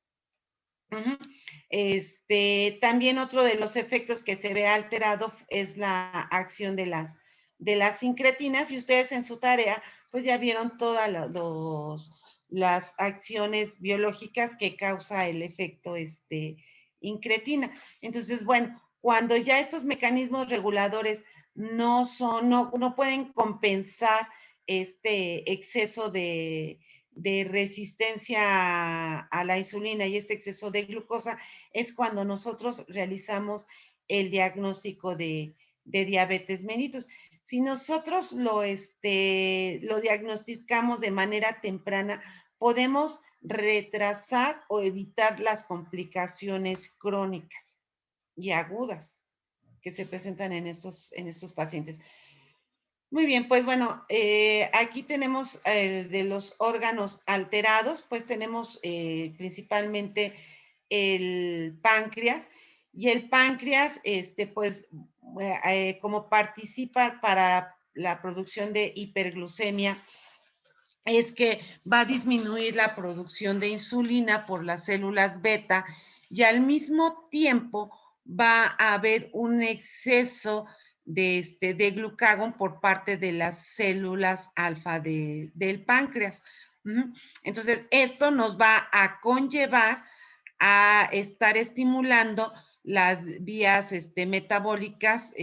Speaker 2: También otro de los efectos que se ve alterado es la acción de las incretinas y ustedes en su tarea pues ya vieron todas las acciones biológicas que causa el efecto incretina. Entonces, bueno, cuando ya estos mecanismos reguladores no pueden compensar este exceso de resistencia a la insulina y este exceso de glucosa, es cuando nosotros realizamos el diagnóstico de diabetes mellitus. Si nosotros lo diagnosticamos de manera temprana, podemos retrasar o evitar las complicaciones crónicas y agudas que se presentan en estos pacientes. Muy bien, pues bueno, aquí tenemos de los órganos alterados, pues tenemos principalmente el páncreas y el páncreas, pues como participa para la producción de hiperglucemia, es que va a disminuir la producción de insulina por las células beta y al mismo tiempo va a haber un exceso de glucagón por parte de las células alfa del páncreas. Entonces, esto nos va a conllevar a estar estimulando las vías metabólicas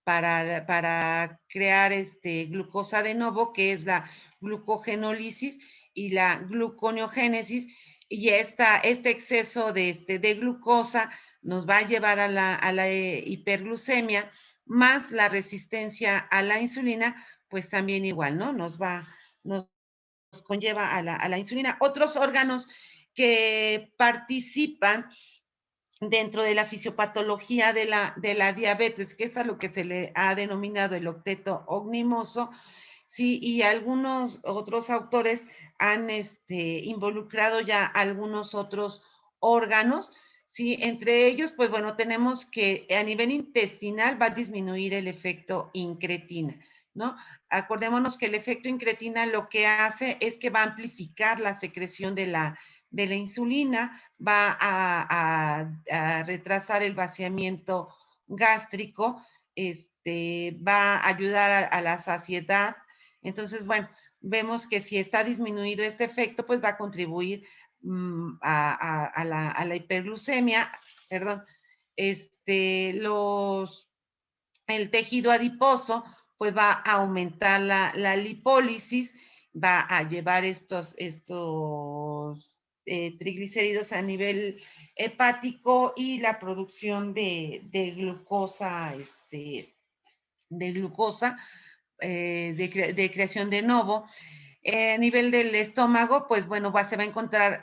Speaker 2: para crear glucosa de nuevo, que es la glucogenólisis y la gluconeogénesis, y este exceso de glucosa nos va a llevar a la hiperglucemia, más la resistencia a la insulina, pues también igual, ¿no? Nos conlleva a la insulina. Otros órganos que participan dentro de la fisiopatología de la diabetes, que es a lo que se le ha denominado el octeto ognimoso, sí, y algunos otros autores han involucrado ya algunos otros órganos, ¿sí? Entre ellos, pues bueno, tenemos que a nivel intestinal va a disminuir el efecto incretina, ¿no? Acordémonos que el efecto incretina lo que hace es que va a amplificar la secreción de la insulina, va a retrasar el vaciamiento gástrico, va a ayudar a la saciedad. Entonces, bueno, vemos que si está disminuido este efecto, pues va a contribuir a la hiperglucemia, perdón, el tejido adiposo, pues va a aumentar la lipólisis, va a llevar estos triglicéridos a nivel hepático y la producción de glucosa, de creación de novo. A nivel del estómago, pues bueno, se va a encontrar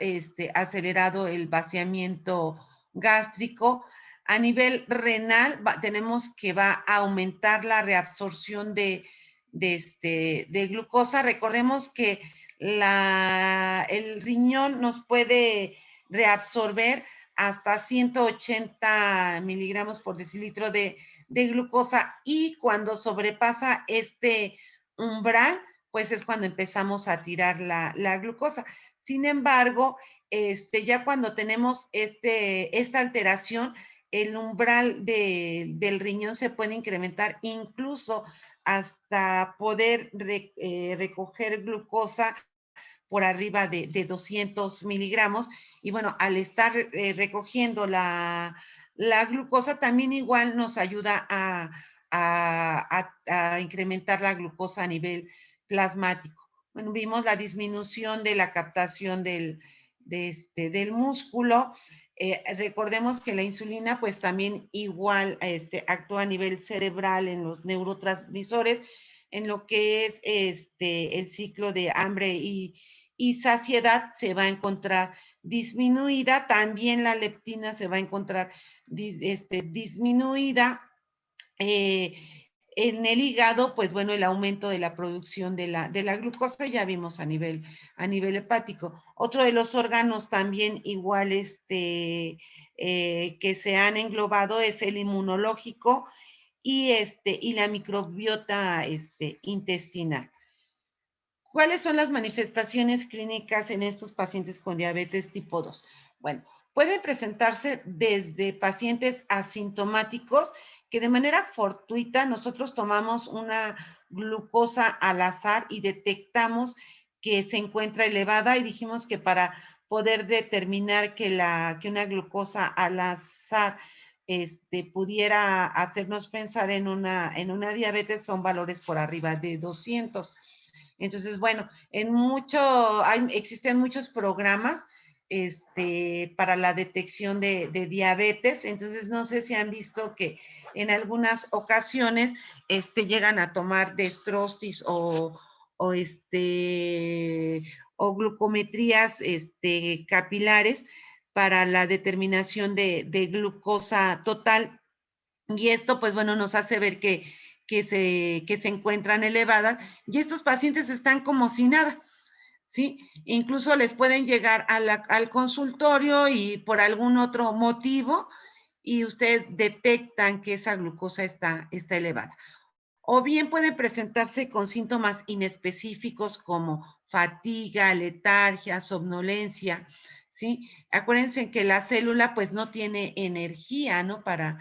Speaker 2: acelerado el vaciamiento gástrico. A nivel renal, tenemos que va a aumentar la reabsorción de glucosa. Recordemos que el riñón nos puede reabsorber hasta 180 miligramos por decilitro de glucosa, y cuando sobrepasa este umbral, pues es cuando empezamos a tirar la glucosa. Sin embargo, ya cuando tenemos esta alteración, el umbral del riñón se puede incrementar incluso hasta poder recoger glucosa por arriba de 200 miligramos. Y bueno, al estar recogiendo la glucosa, también igual nos ayuda a incrementar la glucosa a nivel plasmático. Bueno, vimos la disminución de la captación del músculo. Recordemos que la insulina pues también igual actúa a nivel cerebral en los neurotransmisores, en lo que es el ciclo de hambre y saciedad se va a encontrar disminuida. También la leptina se va a encontrar disminuida. En el hígado, pues bueno, el aumento de la producción de la glucosa ya vimos a nivel hepático. Otro de los órganos también igual que se han englobado es el inmunológico y la microbiota intestinal. ¿Cuáles son las manifestaciones clínicas en estos pacientes con diabetes tipo 2? Bueno, puede presentarse desde pacientes asintomáticos que de manera fortuita nosotros tomamos una glucosa al azar y detectamos que se encuentra elevada, y dijimos que para poder determinar que una glucosa al azar pudiera hacernos pensar en una diabetes son valores por arriba de 200. Entonces, bueno, existen muchos programas para la detección de diabetes. Entonces, no sé si han visto que en algunas ocasiones llegan a tomar dextrosis o, o glucometrías capilares para la determinación de glucosa total. Y esto, pues bueno, nos hace ver que se encuentran elevadas, y estos pacientes están como si nada, ¿sí? Incluso les pueden llegar al consultorio y por algún otro motivo, y ustedes detectan que esa glucosa está elevada. O bien pueden presentarse con síntomas inespecíficos como fatiga, letargia, somnolencia, ¿sí? Acuérdense que la célula pues no tiene energía, ¿no? Para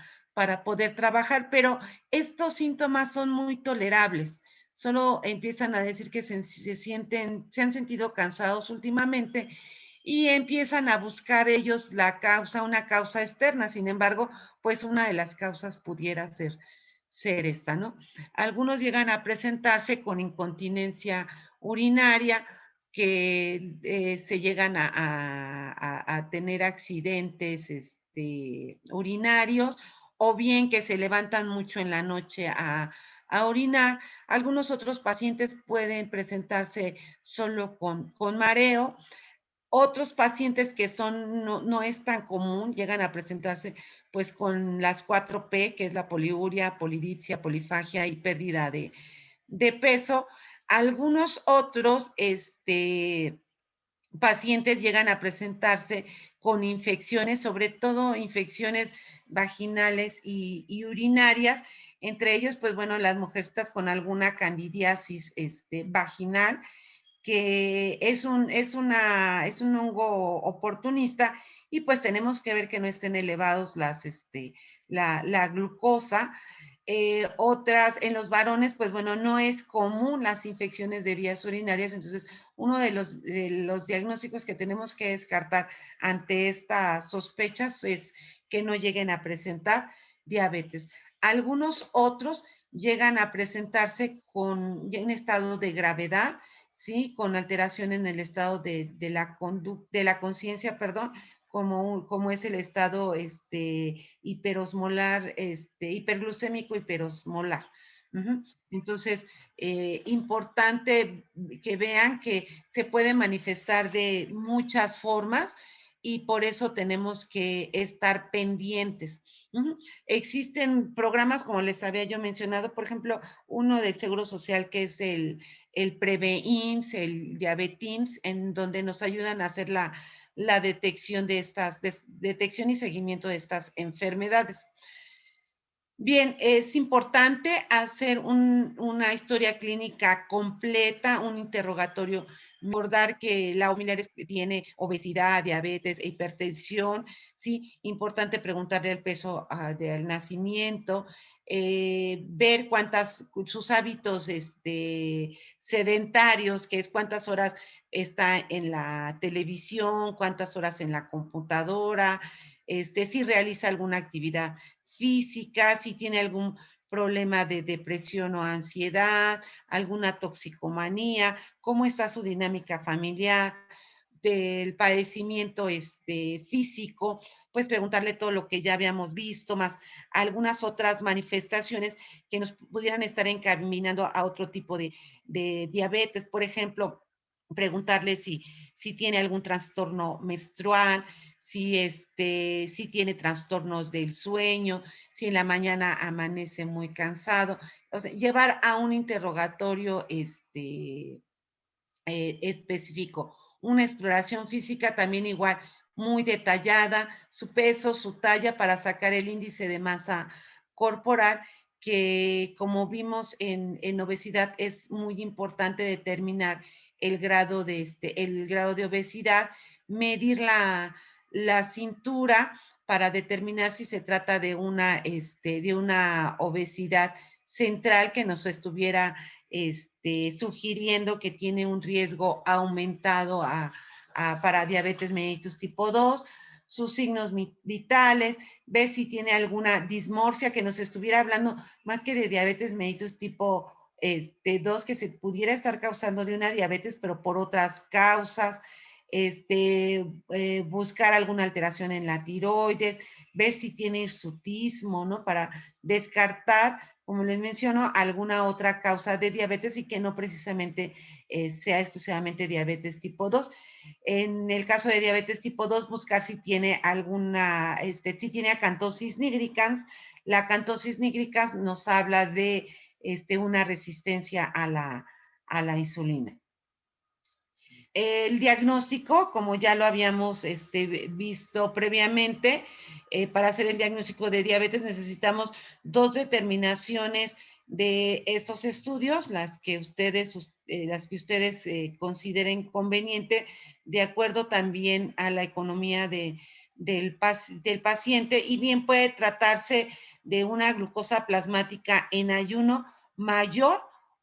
Speaker 2: poder trabajar, pero estos síntomas son muy tolerables. Solo empiezan a decir que se han sentido cansados últimamente, y empiezan a buscar ellos una causa externa. Sin embargo, pues una de las causas pudiera ser esta, ¿no? Algunos llegan a presentarse con incontinencia urinaria, que se llegan a tener accidentes urinarios, o bien que se levantan mucho en la noche a orinar. Algunos otros pacientes pueden presentarse solo con mareo. Otros pacientes que no es tan común, llegan a presentarse pues con las 4P, que es la poliuria, polidipsia, polifagia y pérdida de peso. Algunos otros pacientes llegan a presentarse con infecciones, sobre todo infecciones vaginales y urinarias, entre ellos, pues bueno, las mujercitas con alguna candidiasis vaginal, que es un hongo oportunista y pues tenemos que ver que no estén elevados la glucosa. Otras, en los varones, pues bueno, no es común las infecciones de vías urinarias, entonces uno de los diagnósticos que tenemos que descartar ante estas sospechas es que no lleguen a presentar diabetes. Algunos otros llegan a presentarse con un estado de gravedad, ¿sí? Con alteración en el estado de la conciencia, perdón, como es el estado hiperosmolar, hiperglucémico hiperosmolar. Uh-huh. Entonces, importante que vean que se puede manifestar de muchas formas y por eso tenemos que estar pendientes. Uh-huh. Existen programas, como les había yo mencionado, por ejemplo, uno del Seguro Social que es el Preve-IMSS, el Diabetims, en donde nos ayudan a hacer la detección detección y seguimiento de estas enfermedades. Bien, es importante hacer una historia clínica completa, un interrogatorio, recordar que la familiar tiene obesidad, diabetes e hipertensión, sí, importante preguntarle el peso del nacimiento, ver sus hábitos sedentarios, que es cuántas horas está en la televisión, cuántas horas en la computadora, si realiza alguna actividad física, si tiene algún problema de depresión o ansiedad, alguna toxicomanía, cómo está su dinámica familiar, del padecimiento físico, pues preguntarle todo lo que ya habíamos visto, más algunas otras manifestaciones que nos pudieran estar encaminando a otro tipo de diabetes. Por ejemplo, preguntarle si tiene algún trastorno menstrual, si tiene trastornos del sueño, si en la mañana amanece muy cansado. O sea, llevar a un interrogatorio específico. Una exploración física también igual, muy detallada, su peso, su talla para sacar el índice de masa corporal, que como vimos en obesidad es muy importante determinar el grado de obesidad, medir la cintura para determinar si se trata de una obesidad central que nos estuviera sugiriendo que tiene un riesgo aumentado para diabetes mellitus tipo 2, sus signos vitales, ver si tiene alguna dismorfia que nos estuviera hablando más que de diabetes mellitus tipo 2, que se pudiera estar causando de una diabetes, pero por otras causas, buscar alguna alteración en la tiroides, ver si tiene hirsutismo, ¿no? Para descartar, como les menciono, alguna otra causa de diabetes y que no precisamente sea exclusivamente diabetes tipo 2. En el caso de diabetes tipo 2, buscar si tiene si tiene acantosis nigricans. La acantosis nigricans nos habla de una resistencia a la insulina. El diagnóstico, como ya lo habíamos visto previamente, para hacer el diagnóstico de diabetes necesitamos dos determinaciones de estos estudios, las que ustedes consideren conveniente, de acuerdo también a la economía del paciente, y bien puede tratarse de una glucosa plasmática en ayuno mayor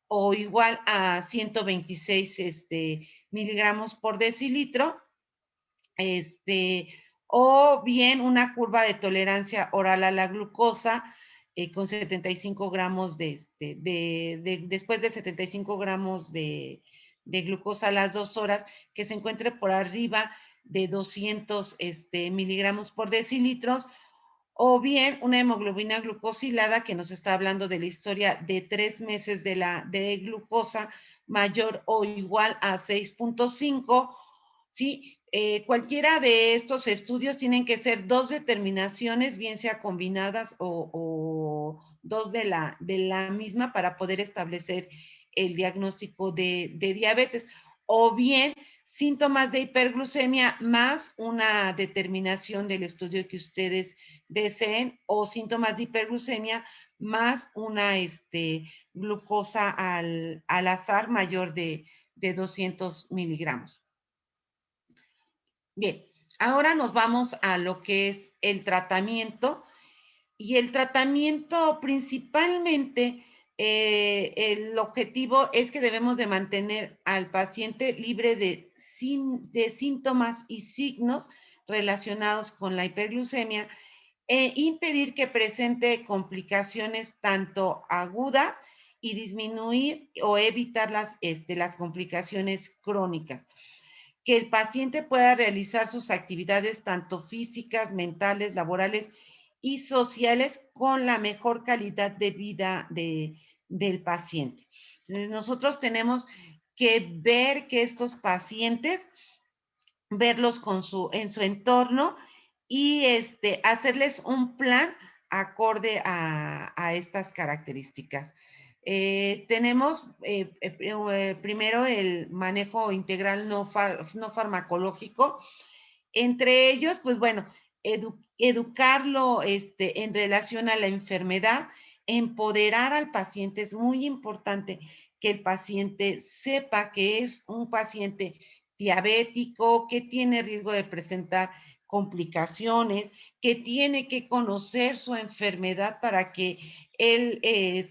Speaker 2: o igual a 126 miligramos por decilitro, o bien una curva de tolerancia oral a la glucosa con 75 gramos después de 75 gramos de glucosa a las 2 horas, que se encuentre por arriba de 200 miligramos por decilitros, o bien una hemoglobina glucosilada que nos está hablando de la historia de 3 meses de glucosa mayor o igual a 6.5, ¿sí? Cualquiera de estos estudios tienen que ser dos determinaciones, bien sea combinadas o dos de la misma para poder establecer el diagnóstico de diabetes. o bien síntomas de hiperglucemia más una determinación del estudio que ustedes deseen, o síntomas de hiperglucemia más una glucosa al azar mayor de 200 miligramos. Bien, ahora nos vamos a lo que es el tratamiento. Y el tratamiento principalmente, el objetivo es que debemos de mantener al paciente libre de síntomas y signos relacionados con la hiperglucemia e impedir que presente complicaciones tanto agudas y disminuir o evitar las complicaciones crónicas. Que el paciente pueda realizar sus actividades tanto físicas, mentales, laborales y sociales con la mejor calidad de vida del paciente. Entonces, nosotros tenemos que ver que estos pacientes, verlos en su entorno y hacerles un plan acorde a estas características. Tenemos primero el manejo integral no farmacológico. Entre ellos, pues bueno, educarlo en relación a la enfermedad, empoderar al paciente. Es muy importante que el paciente sepa que es un paciente diabético, que tiene riesgo de presentar complicaciones, que tiene que conocer su enfermedad para que él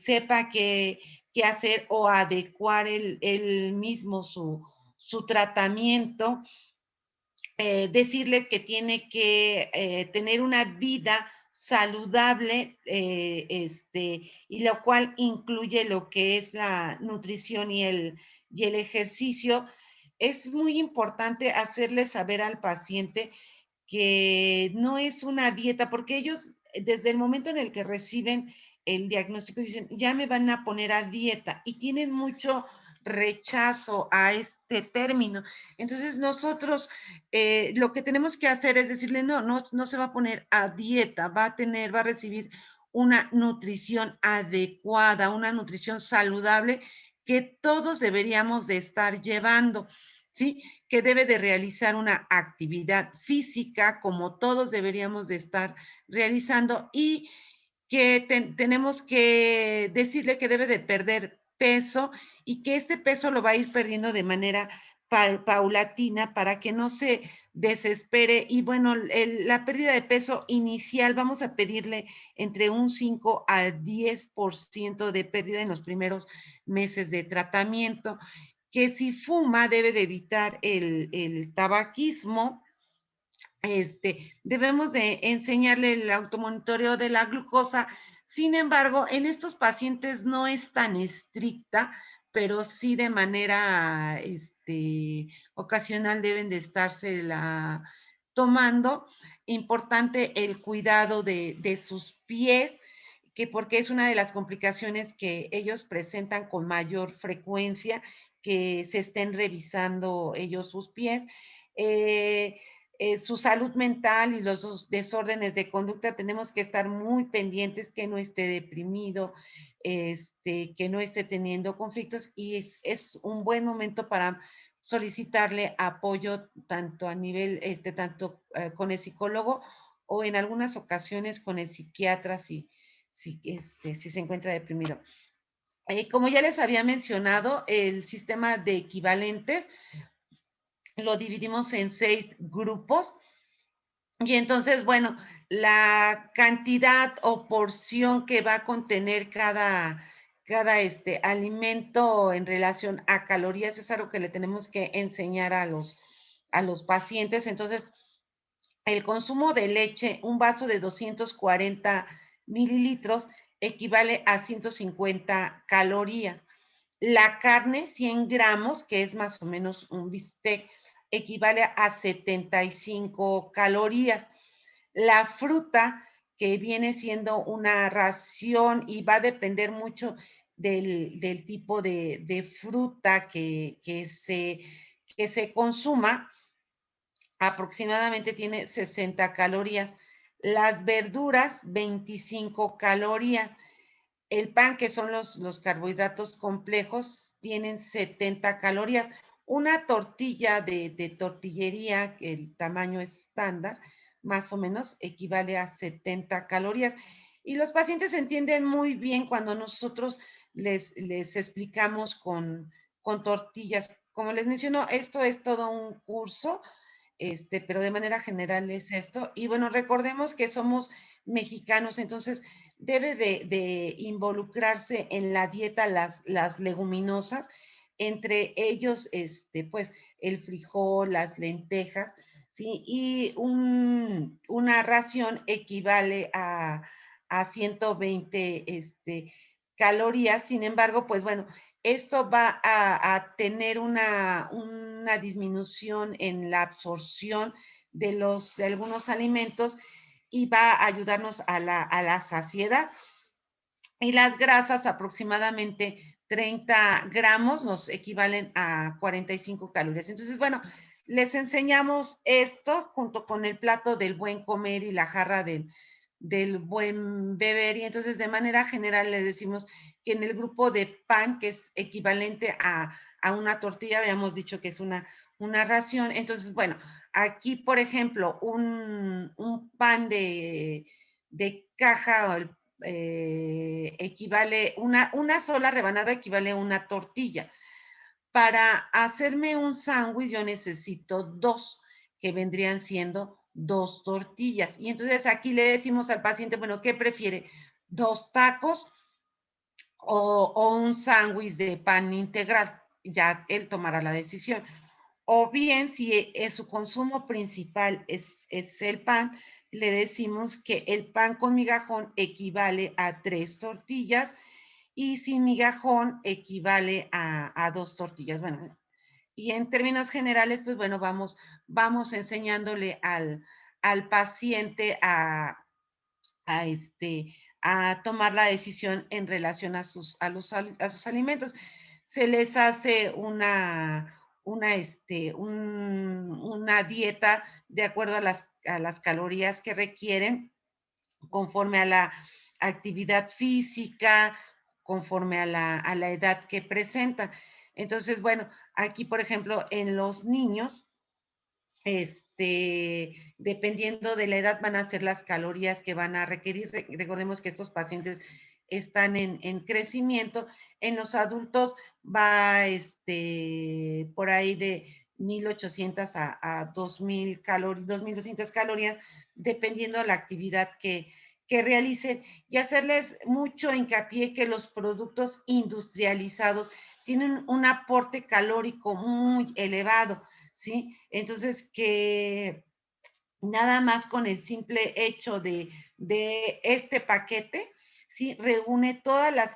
Speaker 2: sepa qué hacer o adecuar él mismo su tratamiento. Decirles que tiene que tener una vida saludable, y lo cual incluye lo que es la nutrición y el ejercicio. Es muy importante hacerle saber al paciente que no es una dieta, porque ellos desde el momento en el que reciben el diagnóstico dicen, ya me van a poner a dieta y tienen mucho rechazo a este término. Entonces nosotros lo que tenemos que hacer es decirle, no se va a poner a dieta, va a recibir una nutrición adecuada, una nutrición saludable que todos deberíamos de estar llevando. ¿Sí? Que debe de realizar una actividad física como todos deberíamos de estar realizando y que tenemos que decirle que debe de perder peso y que este peso lo va a ir perdiendo de manera paulatina para que no se desespere. Y bueno, la pérdida de peso inicial, vamos a pedirle entre un 5 al 10% de pérdida en los primeros meses de tratamiento. Que si fuma debe de evitar el tabaquismo. Debemos de enseñarle el automonitoreo de la glucosa. Sin embargo, en estos pacientes no es tan estricta, pero sí de manera ocasional deben de estársela tomando. Importante el cuidado de sus pies, que porque es una de las complicaciones que ellos presentan con mayor frecuencia, que se estén revisando ellos sus pies. Eh, su salud mental y los desórdenes de conducta, tenemos que estar muy pendientes que no esté deprimido, que no esté teniendo conflictos y es un buen momento para solicitarle apoyo tanto a nivel, tanto con el psicólogo o en algunas ocasiones con el psiquiatra si se encuentra deprimido. Como ya les había mencionado, el sistema de equivalentes lo dividimos en 6 grupos. Y entonces, bueno, la cantidad o porción que va a contener cada alimento en relación a calorías es algo que le tenemos que enseñar a los pacientes. Entonces, el consumo de leche, un vaso de 240 mililitros, equivale a 150 calorías. La carne, 100 gramos, que es más o menos un bistec, equivale a 75 calorías. La fruta, que viene siendo una ración y va a depender mucho del tipo de fruta que se consuma, aproximadamente tiene 60 calorías. Las verduras, 25 calorías. El pan, que son los carbohidratos complejos, tienen 70 calorías. una tortilla de tortillería, que el tamaño estándar, más o menos, equivale a 70 calorías. Y los pacientes entienden muy bien cuando nosotros les explicamos con tortillas. Como les menciono, esto es todo un curso, pero de manera general es esto. Y bueno, recordemos que somos mexicanos, entonces debe de involucrarse en la dieta las leguminosas, entre ellos, pues, el frijol, las lentejas, ¿sí? Y una ración equivale a 120, calorías. Sin embargo, pues bueno, esto va a tener una disminución en la absorción de algunos alimentos y va a ayudarnos a la saciedad. Y las grasas, aproximadamente 30 gramos, nos equivalen a 45 calorías. Entonces, bueno, les enseñamos esto junto con el plato del buen comer y la jarra del buen beber. Y entonces, de manera general, les decimos que en el grupo de pan, que es equivalente a una tortilla, habíamos dicho que es una ración. Entonces, bueno, aquí, por ejemplo, un pan de caja, o el equivale, una sola rebanada equivale a una tortilla. Para hacerme un sándwich yo necesito dos, que vendrían siendo dos tortillas. Y entonces aquí le decimos al paciente, bueno, ¿qué prefiere? ¿Dos tacos o un sándwich de pan integral? Ya él tomará la decisión. O bien, si su consumo principal es el pan, le decimos que el pan con migajón equivale a 3 tortillas y sin migajón equivale a 2 tortillas. Bueno, y en términos generales, pues bueno, vamos enseñándole al paciente a, a tomar la decisión en relación a sus alimentos. Se les hace una dieta de acuerdo a las calorías que requieren, conforme a la actividad física, conforme a la edad que presentan. Entonces, bueno, aquí, por ejemplo, en los niños, dependiendo de la edad, van a ser las calorías que van a requerir. Recordemos que estos pacientes están en crecimiento. En los adultos va, por ahí de 1800 a 2000 calorías, 2200 calorías, dependiendo de la actividad que realicen, y hacerles mucho hincapié que los productos industrializados tienen un aporte calórico muy elevado, ¿sí? Entonces, que nada más con el simple hecho de este paquete, ¿sí? Reúne todas las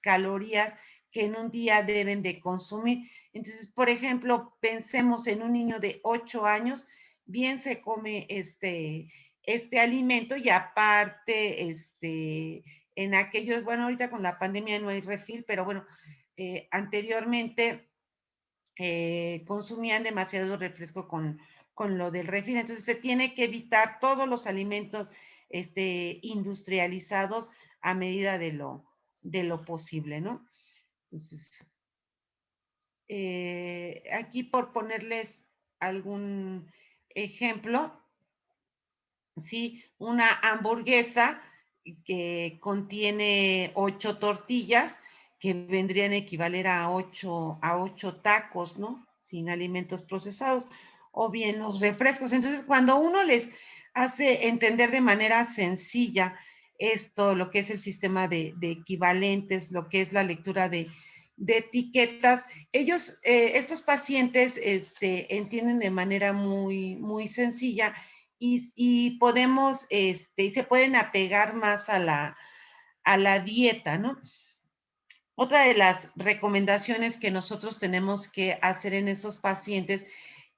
Speaker 2: calorías que en un día deben de consumir. Entonces, por ejemplo, pensemos en un niño de 8 años, bien se come este alimento y aparte, en aquellos, bueno, ahorita con la pandemia no hay refil, pero bueno, anteriormente consumían demasiado refresco con lo del refil. Entonces se tiene que evitar todos los alimentos industrializados a medida de lo posible, ¿no? Entonces, aquí por ponerles algún ejemplo, ¿sí? Una hamburguesa que contiene 8 tortillas, que vendrían a equivaler a ocho tacos, ¿no? Sin alimentos procesados, o bien los refrescos. Entonces, cuando uno les hace entender de manera sencilla esto, lo que es el sistema de equivalentes, lo que es la lectura de etiquetas, ellos, estos pacientes, entienden de manera muy, muy sencilla y podemos, y se pueden apegar más a la dieta, ¿no? Otra de las recomendaciones que nosotros tenemos que hacer en estos pacientes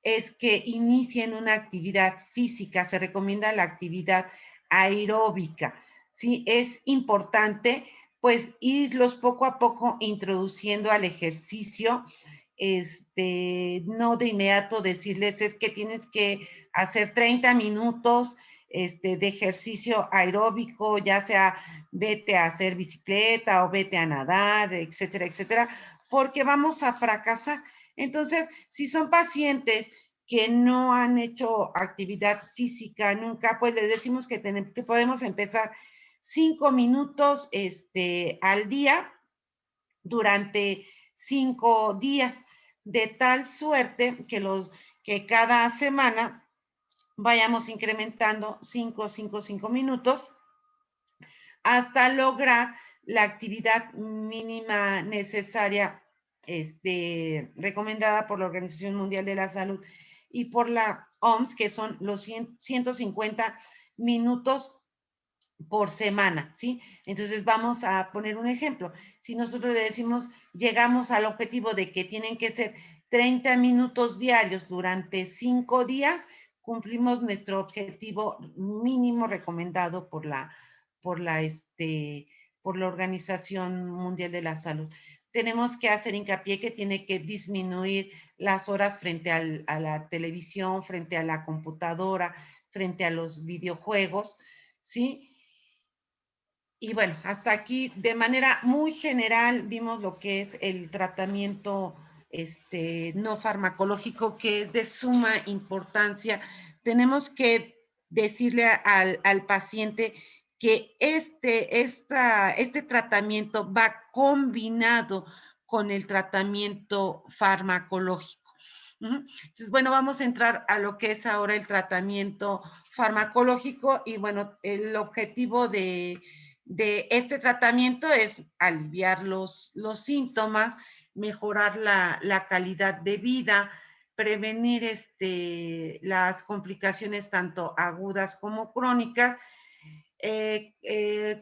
Speaker 2: es que inicien una actividad física. Se recomienda la actividad aeróbica, ¿sí? Es importante, pues, irlos poco a poco introduciendo al ejercicio, no de inmediato decirles es que tienes que hacer 30 minutos, de ejercicio aeróbico, ya sea vete a hacer bicicleta o vete a nadar, etcétera, etcétera, porque vamos a fracasar. Entonces, si son pacientes que no han hecho actividad física nunca, pues les decimos que podemos empezar 5 minutos al día durante 5 días, de tal suerte que cada semana vayamos incrementando 5 minutos hasta lograr la actividad mínima necesaria recomendada por la Organización Mundial de la Salud y por la OMS, que son los 150 minutos por semana, ¿sí? Entonces vamos a poner un ejemplo. Si nosotros le decimos, llegamos al objetivo de que tienen que ser 30 minutos diarios durante 5 días, cumplimos nuestro objetivo mínimo recomendado por la Organización Mundial de la Salud. Tenemos que hacer hincapié que tiene que disminuir las horas frente a la televisión, frente a la computadora, frente a los videojuegos, ¿sí? Y bueno, hasta aquí de manera muy general vimos lo que es el tratamiento no farmacológico, que es de suma importancia. Tenemos que decirle al paciente que este tratamiento va combinado con el tratamiento farmacológico. Entonces, bueno, vamos a entrar a lo que es ahora el tratamiento farmacológico y bueno, el objetivo de este tratamiento es aliviar los síntomas, mejorar la calidad de vida, prevenir las complicaciones tanto agudas como crónicas,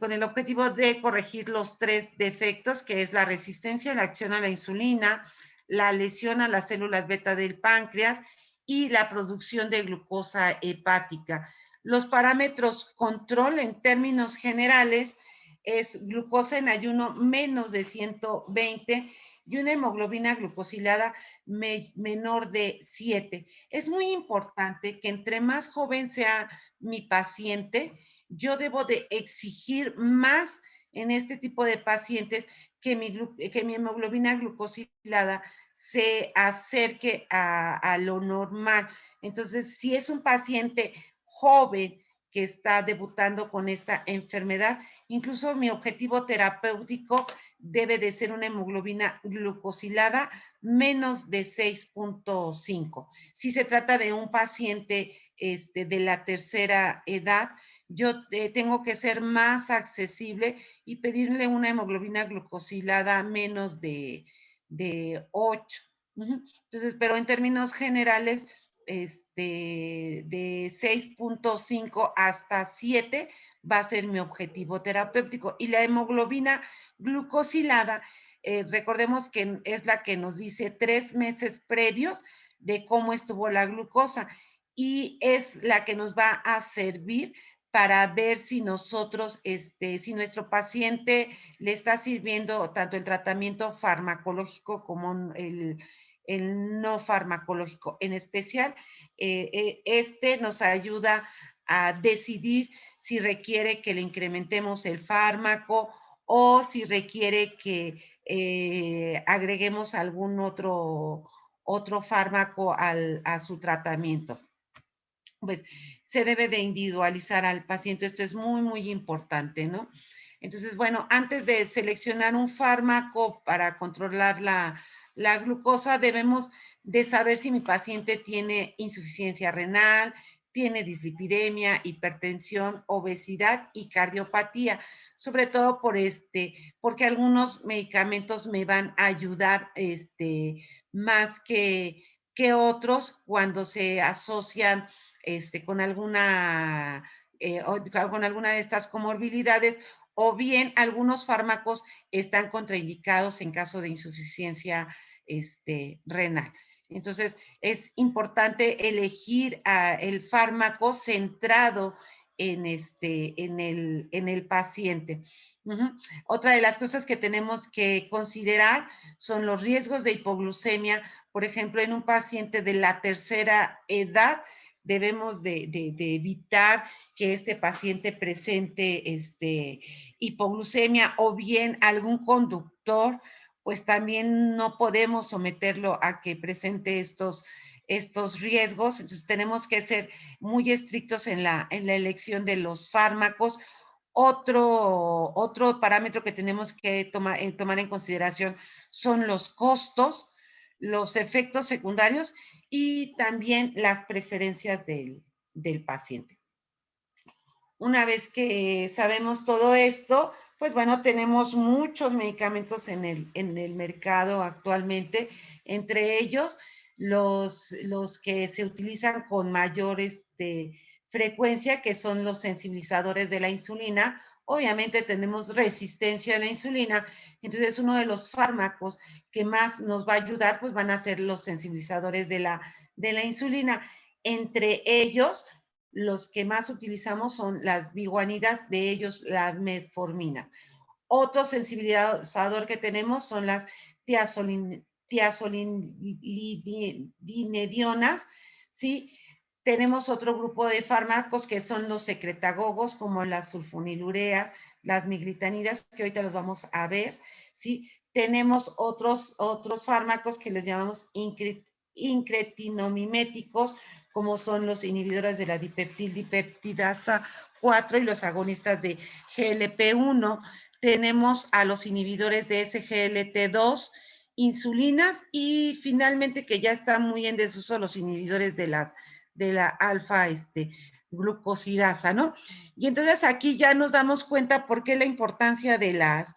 Speaker 2: con el objetivo de corregir los 3 defectos, que es la resistencia, la acción a la insulina, la lesión a las células beta del páncreas y la producción de glucosa hepática. Los parámetros control en términos generales es glucosa en ayuno menos de 120 y una hemoglobina glucosilada menor de 7. Es muy importante que entre más joven sea mi paciente, yo debo de exigir más en este tipo de pacientes que mi hemoglobina glucosilada se acerque a lo normal. Entonces, si es un paciente joven que está debutando con esta enfermedad, incluso mi objetivo terapéutico debe de ser una hemoglobina glucosilada menos de 6.5. Si se trata de un paciente de la tercera edad, yo tengo que ser más accesible y pedirle una hemoglobina glucosilada menos de 8. Entonces, pero en términos generales, de 6.5 hasta 7 va a ser mi objetivo terapéutico. Y la hemoglobina glucosilada, recordemos que es la que nos dice 3 meses previos de cómo estuvo la glucosa y es la que nos va a servir para ver si nosotros, si nuestro paciente le está sirviendo tanto el tratamiento farmacológico como el no farmacológico. En especial, nos ayuda a decidir si requiere que le incrementemos el fármaco o si requiere que agreguemos algún otro fármaco a su tratamiento. Pues se debe de individualizar al paciente. Esto es muy, muy importante, ¿no? Entonces, bueno, antes de seleccionar un fármaco para controlar la glucosa, debemos de saber si mi paciente tiene insuficiencia renal, tiene dislipidemia, hipertensión, obesidad y cardiopatía, sobre todo porque algunos medicamentos me van a ayudar más que otros cuando se asocian con con alguna de estas comorbilidades, o bien algunos fármacos están contraindicados en caso de insuficiencia renal. Entonces, es importante elegir el fármaco centrado en el paciente. Otra de las cosas que tenemos que considerar son los riesgos de hipoglucemia, por ejemplo, en un paciente de la tercera edad, debemos de evitar que este paciente presente hipoglucemia, o bien algún conductor, pues también no podemos someterlo a que presente estos riesgos. Entonces tenemos que ser muy estrictos en la elección de los fármacos. Otro parámetro que tenemos que tomar en consideración son los costos, los efectos secundarios y también las preferencias del paciente. Una vez que sabemos todo esto, pues bueno, tenemos muchos medicamentos en el mercado actualmente, entre ellos los que se utilizan con mayor frecuencia, que son los sensibilizadores de la insulina. Obviamente tenemos resistencia a la insulina, entonces uno de los fármacos que más nos va a ayudar, pues van a ser los sensibilizadores de la insulina. Entre ellos, los que más utilizamos son las biguanidas, de ellos la metformina. Otro sensibilizador que tenemos son las tiazolinidionas, ¿sí? Tenemos otro grupo de fármacos que son los secretagogos, como las sulfonilureas, las miglitanidas, que ahorita los vamos a ver, ¿sí? Tenemos otros fármacos que les llamamos incretinomiméticos, como son los inhibidores de la dipeptidasa 4 y los agonistas de GLP-1. Tenemos a los inhibidores de SGLT2, insulinas, y finalmente, que ya está muy en desuso, los inhibidores de la alfa glucosidasa, ¿no? Y entonces aquí ya nos damos cuenta por qué la importancia de las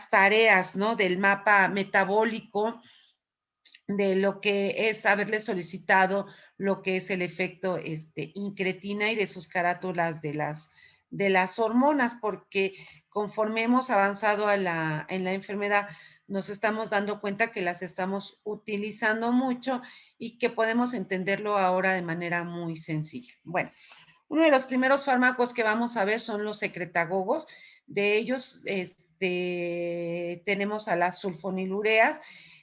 Speaker 2: tareas, ¿no? Del mapa metabólico, de lo que es haberle solicitado lo que es el efecto incretina y de sus carátulas de las hormonas, porque conforme hemos avanzado en la enfermedad, nos estamos dando cuenta que las estamos utilizando mucho y que podemos entenderlo ahora de manera muy sencilla. Bueno, uno de los primeros fármacos que vamos a ver son los secretagogos. De ellos tenemos a las sulfonilureas.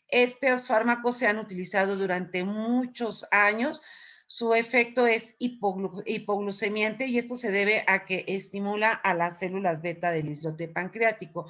Speaker 2: Estos fármacos se han utilizado durante muchos años. Su efecto es hipoglucemiante, y esto se debe a que estimula a las células beta del islote pancreático.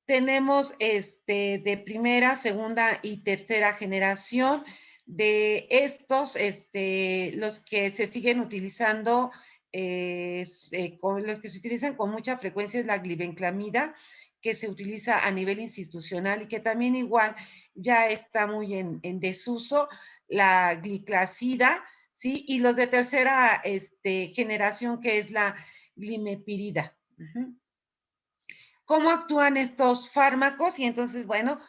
Speaker 2: Tenemos de primera, segunda y tercera generación. De estos, los que se siguen utilizando, los que se utilizan con mucha frecuencia es la glibenclamida, que se utiliza a nivel institucional y que también igual ya está muy en desuso, la gliclazida, ¿sí? Y los de tercera generación, que es la glimepirida. ¿Cómo actúan estos fármacos? Y entonces, bueno,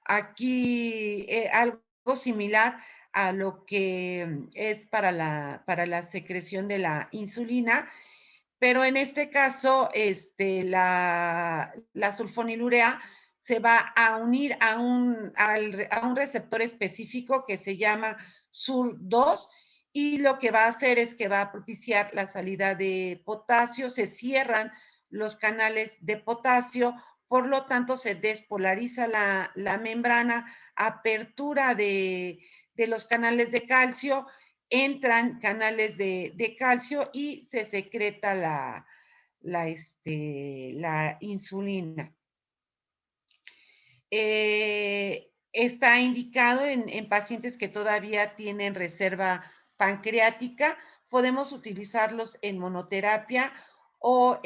Speaker 2: aquí algo similar a lo que es para la secreción de la insulina, pero en este caso, la sulfonilurea se va a unir a un receptor específico que se llama SUR2, y lo que va a hacer es que va a propiciar la salida de potasio. Se cierran los canales de potasio, por lo tanto se despolariza la membrana, apertura de los canales de calcio, entran canales de calcio y se secreta la insulina. Está indicado en pacientes que todavía tienen reserva pancreática. Podemos utilizarlos en monoterapia o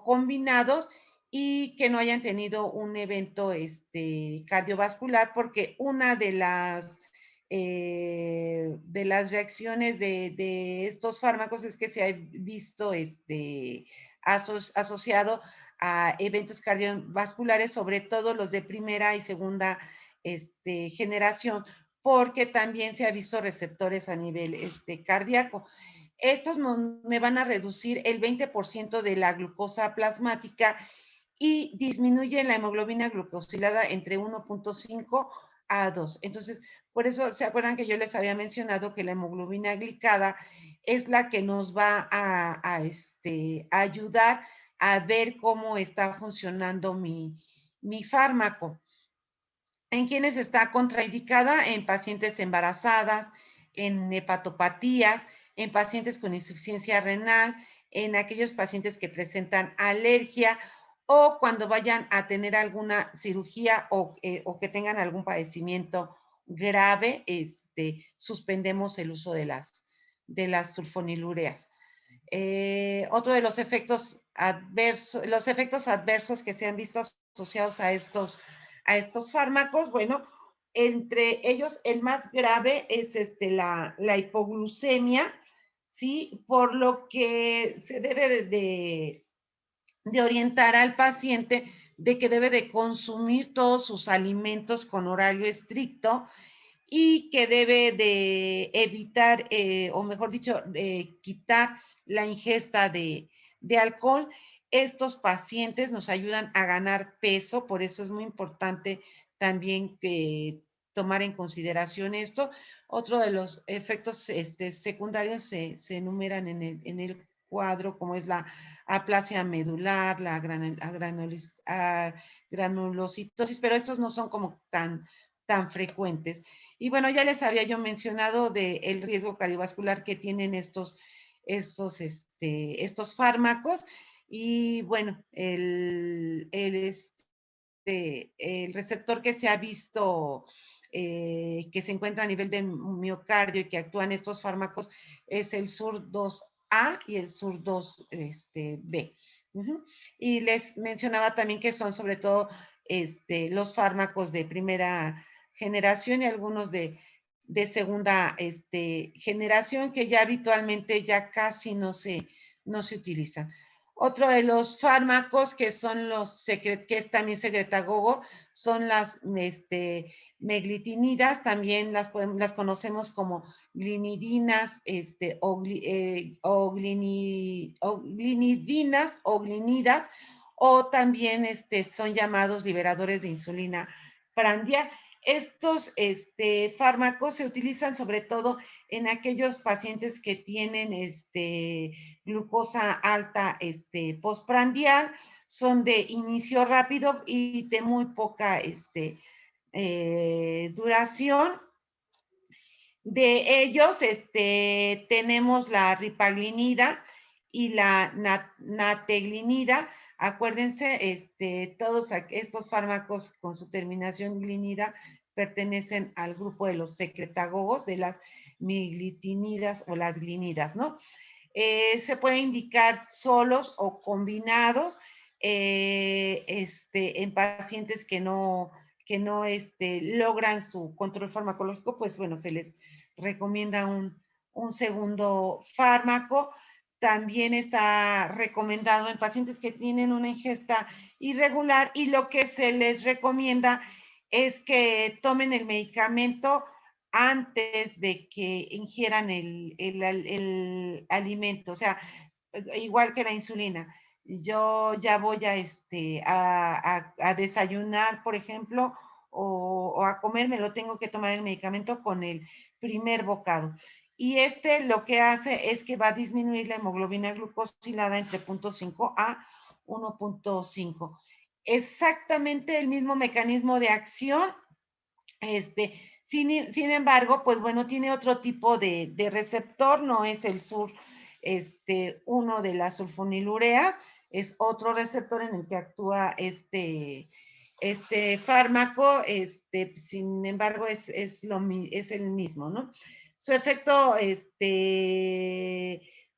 Speaker 2: combinados, y que no hayan tenido un evento cardiovascular, porque una de las reacciones de estos fármacos es que se ha visto asociado a eventos cardiovasculares, sobre todo los de primera y segunda generación, porque también se ha visto receptores a nivel cardíaco. Estos me van a reducir el 20% de la glucosa plasmática y disminuyen la hemoglobina glucosilada entre 1.5 a 2. Entonces, por eso, ¿se acuerdan que yo les había mencionado que la hemoglobina glicada es la que nos va a ayudar a ver cómo está funcionando mi fármaco? ¿En quiénes está contraindicada? En pacientes embarazadas, en hepatopatías, en pacientes con insuficiencia renal, en aquellos pacientes que presentan alergia o cuando vayan a tener alguna cirugía o que tengan algún padecimiento grave, suspendemos el uso de las sulfonilureas. Otro de los efectos adversos que se han visto asociados a estos fármacos, bueno, entre ellos el más grave es la hipoglucemia, ¿sí? Por lo que se debe de orientar al paciente de que debe de consumir todos sus alimentos con horario estricto y que debe de evitar, o mejor dicho, quitar la ingesta de alcohol. Estos pacientes nos ayudan a ganar peso, por eso es muy importante también tomar en consideración esto. Otro de los efectos secundarios se enumeran en el cuadro, como es la aplasia medular, la granulocitosis, pero estos no son como tan frecuentes. Y bueno, ya les había yo mencionado del riesgo cardiovascular que tienen estos fármacos. Y bueno, el receptor que se ha visto que se encuentra a nivel del miocardio y que actúan estos fármacos es el SUR2A y el SUR2B. Y les mencionaba también que son sobre todo los fármacos de primera generación y algunos de segunda generación que ya habitualmente ya casi no se utilizan. Otro de los fármacos que son que es también secretagogo son las meglitinidas, también las conocemos como glinidinas o glinidinas o glinidas, o también son llamados liberadores de insulina prandial. Estos fármacos se utilizan sobre todo en aquellos pacientes que tienen glucosa alta postprandial, son de inicio rápido y de muy poca duración. De ellos tenemos la ripaglinida y la nateglinida. Acuérdense, todos estos fármacos con su terminación glinida pertenecen al grupo de los secretagogos, de las miglitinidas o las glinidas, ¿no? Se puede indicar solos o combinados en pacientes que no logran su control farmacológico, pues bueno, se les recomienda un segundo fármaco. También está recomendado en pacientes que tienen una ingesta irregular y lo que se les recomienda es que tomen el medicamento antes de que ingieran el alimento, o sea, igual que la insulina. Yo ya voy a desayunar, por ejemplo, o a comer, me lo tengo que tomar el medicamento con el primer bocado. Y lo que hace es que va a disminuir la hemoglobina glucosilada entre 0.5 a 1.5. Exactamente el mismo mecanismo de acción, sin embargo, pues bueno, tiene otro tipo de receptor, no es el uno de las sulfonilureas, es otro receptor en el que actúa este fármaco, sin embargo, es el mismo, ¿no? Su efecto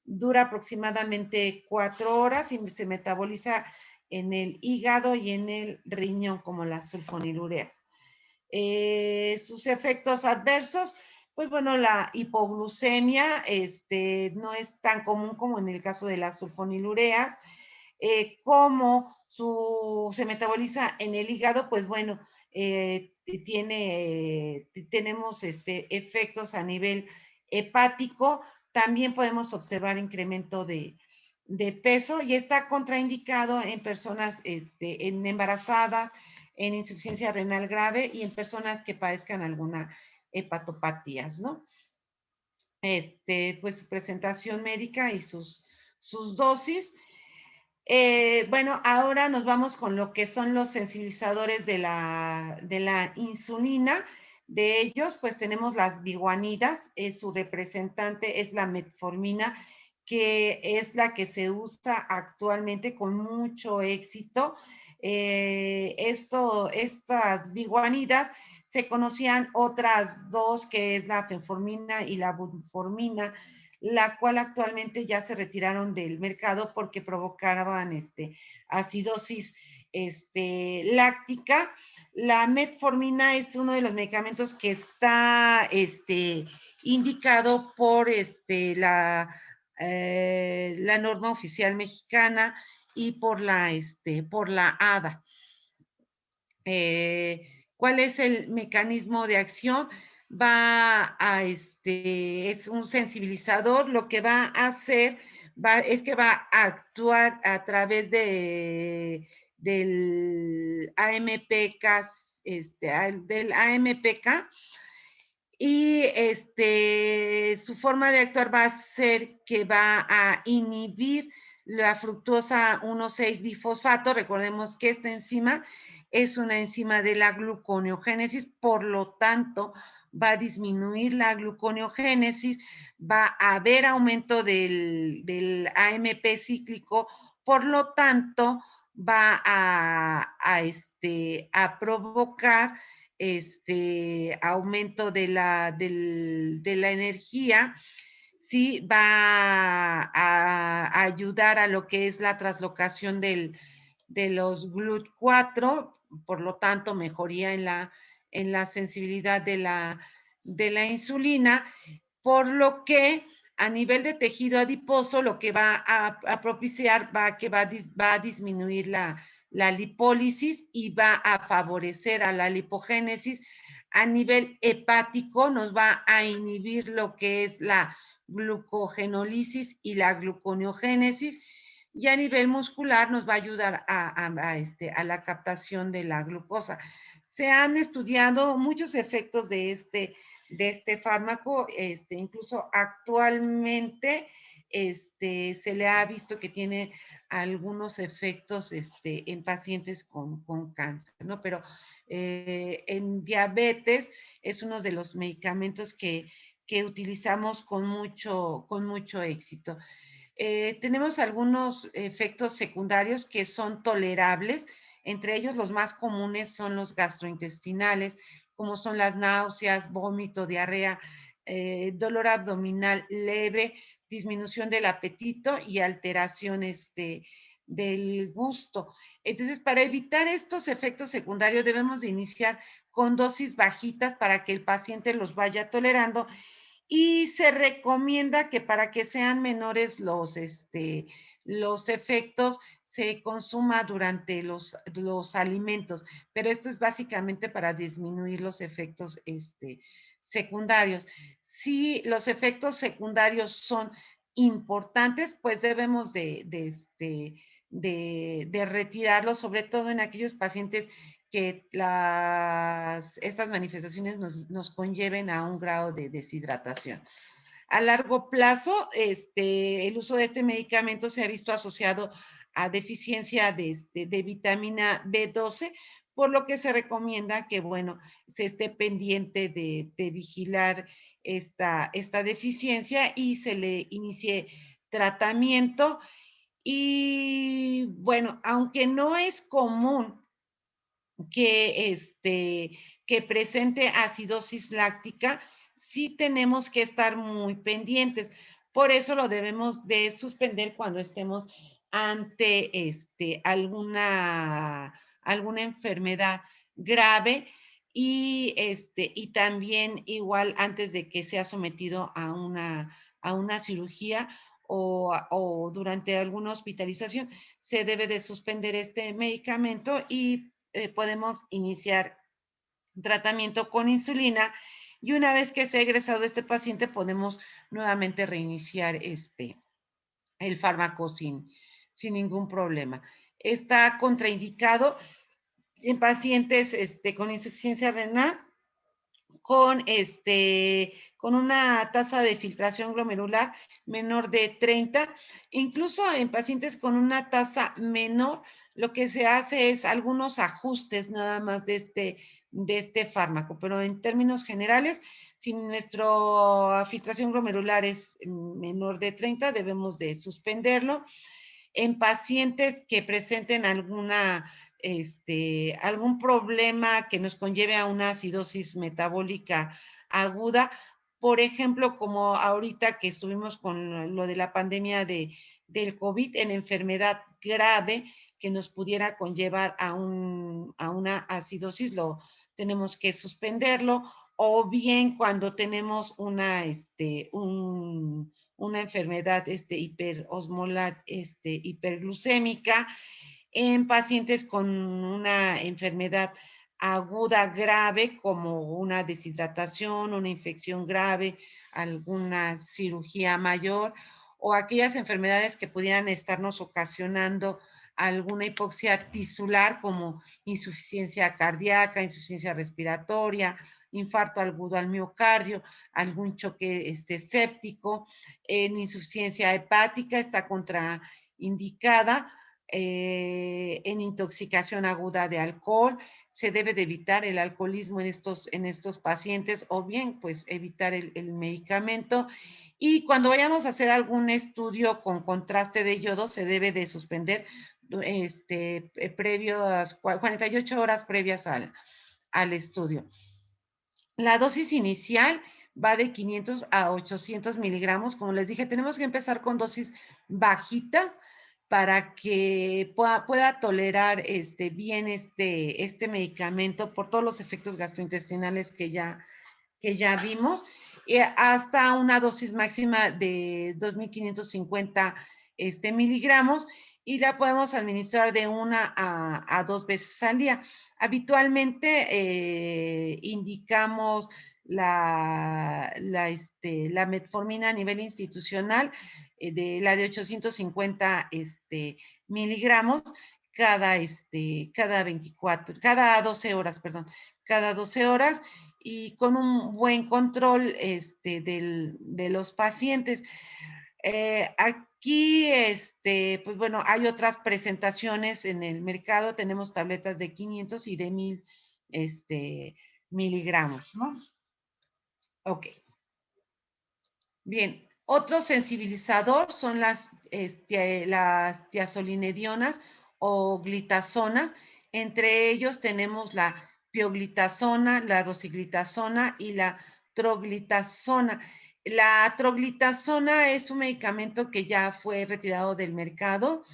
Speaker 2: dura aproximadamente 4 horas y se metaboliza en el hígado y en el riñón, como las sulfonilureas. Sus efectos adversos, pues bueno, la hipoglucemia no es tan común como en el caso de las sulfonilureas. Como se metaboliza en el hígado, pues bueno, tenemos efectos a nivel hepático. También podemos observar incremento de peso y está contraindicado en personas en embarazadas, en insuficiencia renal grave y en personas que padezcan alguna hepatopatías, ¿no? Pues presentación médica y sus dosis. Bueno, ahora nos vamos con lo que son los sensibilizadores de la insulina. De ellos, pues tenemos las biguanidas, su representante es la metformina, que es la que se usa actualmente con mucho éxito. Estas biguanidas se conocían otras dos, que es la fenformina y la buformina, la cual actualmente ya se retiraron del mercado porque provocaban acidosis láctica. La metformina es uno de los medicamentos que está indicado por la norma oficial mexicana y por la ADA. ¿Cuál es el mecanismo de acción? Es un sensibilizador, lo que va a hacer es que va a actuar a través del AMPK, del AMPK, y su forma de actuar va a ser que va a inhibir la fructosa 1,6-bifosfato. Recordemos que esta enzima es una enzima de la gluconeogénesis, por lo tanto va a disminuir la gluconeogénesis, va a haber aumento del AMP cíclico, por lo tanto va a provocar aumento de la energía, sí, va a ayudar a lo que es la translocación de los GLUT4, por lo tanto, mejoría en la sensibilidad de la insulina, por lo que a nivel de tejido adiposo, lo que va a propiciar va a disminuir la lipólisis y va a favorecer a la lipogénesis. A nivel hepático nos va a inhibir lo que es la glucogenólisis y la gluconeogénesis, y a nivel muscular nos va a ayudar a la captación de la glucosa. Se han estudiado muchos efectos de este fármaco, incluso actualmente se le ha visto que tiene algunos efectos en pacientes con cáncer, ¿no? Pero en diabetes es uno de los medicamentos que utilizamos con mucho éxito. Tenemos algunos efectos secundarios que son tolerables, entre ellos los más comunes son los gastrointestinales, como son las náuseas, vómito, diarrea, dolor abdominal leve, disminución del apetito y alteración del gusto. Entonces, para evitar estos efectos secundarios debemos de iniciar con dosis bajitas para que el paciente los vaya tolerando, y se recomienda que para que sean menores los efectos se consuma durante los alimentos, pero esto es básicamente para disminuir los efectos secundarios. Si los efectos secundarios son importantes, pues debemos de retirarlos, sobre todo en aquellos pacientes que estas manifestaciones nos conlleven a un grado de deshidratación. A largo plazo, el uso de este medicamento se ha visto asociado a deficiencia de vitamina B12, por lo que se recomienda que, bueno, se esté pendiente de vigilar esta deficiencia y se le inicie tratamiento. Y bueno, aunque no es común que presente acidosis láctica, sí tenemos que estar muy pendientes. Por eso lo debemos de suspender cuando estemos ante alguna enfermedad grave, y también igual antes de que sea sometido a una cirugía o durante alguna hospitalización, se debe de suspender este medicamento y podemos iniciar tratamiento con insulina, y una vez que se ha egresado este paciente podemos nuevamente reiniciar el fármaco sin ningún problema. Está contraindicado en pacientes con insuficiencia renal, con una tasa de filtración glomerular menor de 30, incluso en pacientes con una tasa menor, lo que se hace es algunos ajustes nada más de este fármaco, pero en términos generales, si nuestra filtración glomerular es menor de 30, debemos de suspenderlo. En pacientes que presenten algún problema que nos conlleve a una acidosis metabólica aguda, por ejemplo, como ahorita que estuvimos con lo de la pandemia del COVID, en enfermedad grave que nos pudiera conllevar a una acidosis, lo tenemos que suspenderlo, o bien cuando tenemos una enfermedad hiperosmolar, hiperglucémica, en pacientes con una enfermedad aguda grave como una deshidratación, una infección grave, alguna cirugía mayor o aquellas enfermedades que pudieran estarnos ocasionando alguna hipoxia tisular como insuficiencia cardíaca, insuficiencia respiratoria, infarto agudo al miocardio, algún choque séptico, en insuficiencia hepática está contraindicada, en intoxicación aguda de alcohol, se debe de evitar el alcoholismo en estos pacientes o bien pues evitar el medicamento. Y cuando vayamos a hacer algún estudio con contraste de yodo, se debe de suspender previos 48 horas previas al estudio. La dosis inicial va de 500 a 800 miligramos. Como les dije, tenemos que empezar con dosis bajitas para que pueda tolerar bien este medicamento por todos los efectos gastrointestinales que ya vimos, hasta una dosis máxima de 2.550 miligramos y la podemos administrar de 1 a 2 veces al día. Habitualmente indicamos la metformina a nivel institucional, la de 850 miligramos cada 12 horas, perdón, cada 12 horas y con un buen control de los pacientes. Aquí, pues bueno, hay otras presentaciones en el mercado, tenemos tabletas de 500 y de 1000 miligramos, ¿no? Ok. Bien, otro sensibilizador son las tiazolinedionas o glitazonas. Entre ellos tenemos la pioglitazona, la rosiglitazona y la troglitazona. La troglitazona es un medicamento que ya fue retirado del mercado.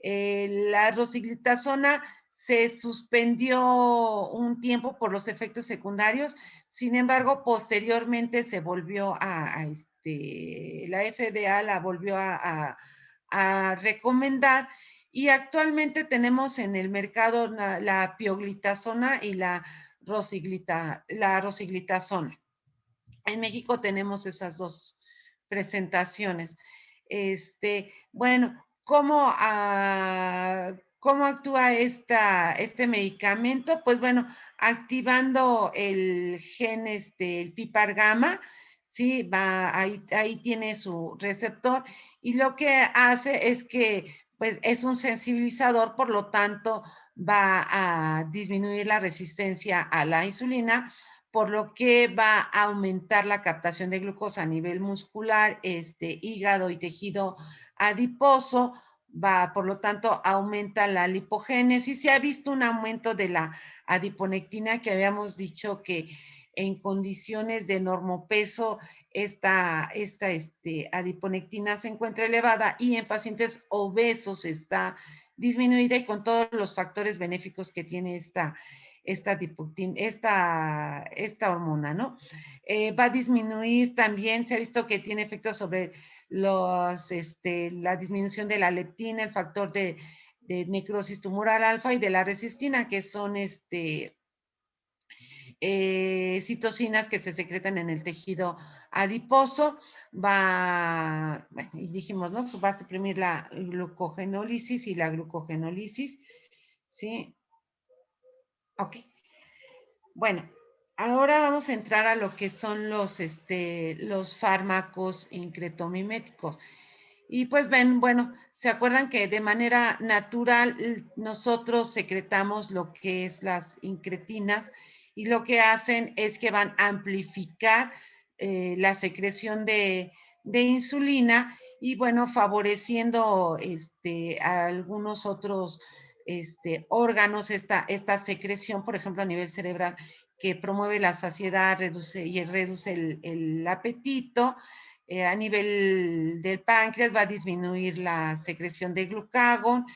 Speaker 2: La rosiglitazona se suspendió un tiempo por los efectos secundarios, sin embargo, posteriormente se volvió la FDA la volvió a recomendar y actualmente tenemos en el mercado la pioglitazona y la rosiglitazona. En México tenemos esas dos presentaciones. Bueno, ¿cómo actúa este medicamento? Pues bueno, activando el gen, el PIPAR gamma, ¿sí? Ahí tiene su receptor y lo que hace es que pues, es un sensibilizador, por lo tanto, va a disminuir la resistencia a la insulina, por lo que va a aumentar la captación de glucosa a nivel muscular, hígado y tejido adiposo, por lo tanto, aumenta la lipogénesis. Se ha visto un aumento de la adiponectina, que habíamos dicho que en condiciones de normopeso, esta adiponectina se encuentra elevada y en pacientes obesos está disminuida y con todos los factores benéficos que tiene esta hormona, ¿no? Va a disminuir también, se ha visto que tiene efectos sobre la disminución de la leptina, el factor de necrosis tumoral alfa y de la resistina, que son citocinas que se secretan en el tejido adiposo, bueno, y dijimos, ¿no? Va a suprimir la glucogenólisis y la glucogenólisis, ¿sí? Ok. Bueno, ahora vamos a entrar a lo que son los fármacos incretomiméticos. Y pues ven, bueno, ¿se acuerdan que de manera natural nosotros secretamos lo que es las incretinas y lo que hacen es que van a amplificar la secreción de insulina y bueno, favoreciendo a algunos otros órganos esta secreción, por ejemplo, a nivel cerebral, que promueve la saciedad, reduce el apetito. A nivel del páncreas va a disminuir la secreción de glucagón.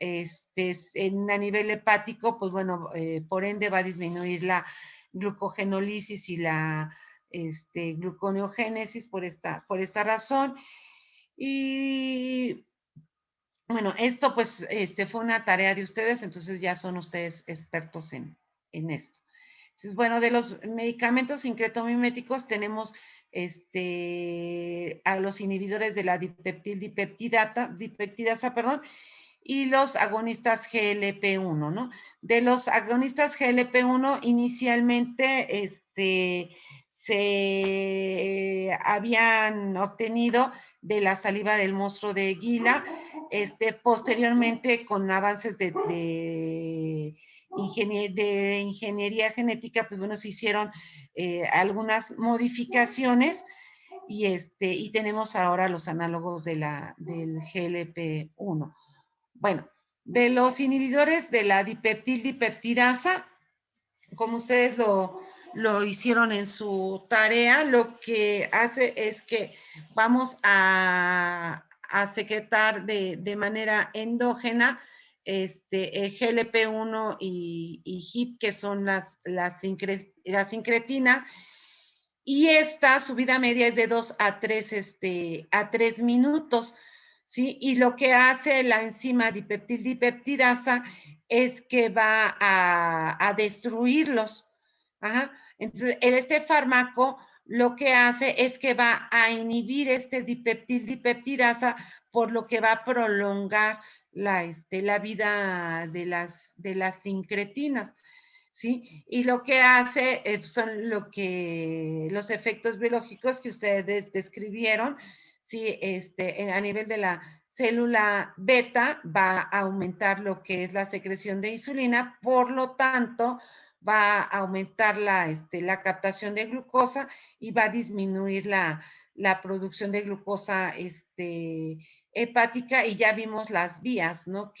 Speaker 2: A nivel hepático, pues bueno, por ende va a disminuir la glucogenólisis y la gluconeogénesis por esta razón. Y bueno, esto pues fue una tarea de ustedes, entonces ya son ustedes expertos en esto. Entonces, bueno, de los medicamentos incretomiméticos tenemos a los inhibidores de la dipeptidasa, perdón, y los agonistas GLP-1, ¿no? De los agonistas GLP-1 inicialmente se habían obtenido de la saliva del monstruo de Gila, posteriormente con avances de ingeniería genética, pues bueno, se hicieron algunas modificaciones y tenemos ahora los análogos del GLP-1. Bueno, de los inhibidores de la dipeptidasa, como ustedes lo hicieron en su tarea, lo que hace es que vamos a secretar de manera endógena GLP-1 y HIP, que son las incretinas, y esta subida media es de 2 a 3 minutos, ¿sí? Y lo que hace la enzima dipeptidasa es que va a destruirlos. Ajá. Entonces, este fármaco lo que hace es que va a inhibir dipeptidasa, por lo que va a prolongar la vida de las incretinas. ¿Sí? Y lo que hace son los efectos biológicos que ustedes describieron, ¿sí? A nivel de la célula beta va a aumentar lo que es la secreción de insulina, por lo tanto va a aumentar la captación de glucosa y va a disminuir la producción de glucosa hepática, y ya vimos las vías, ¿no?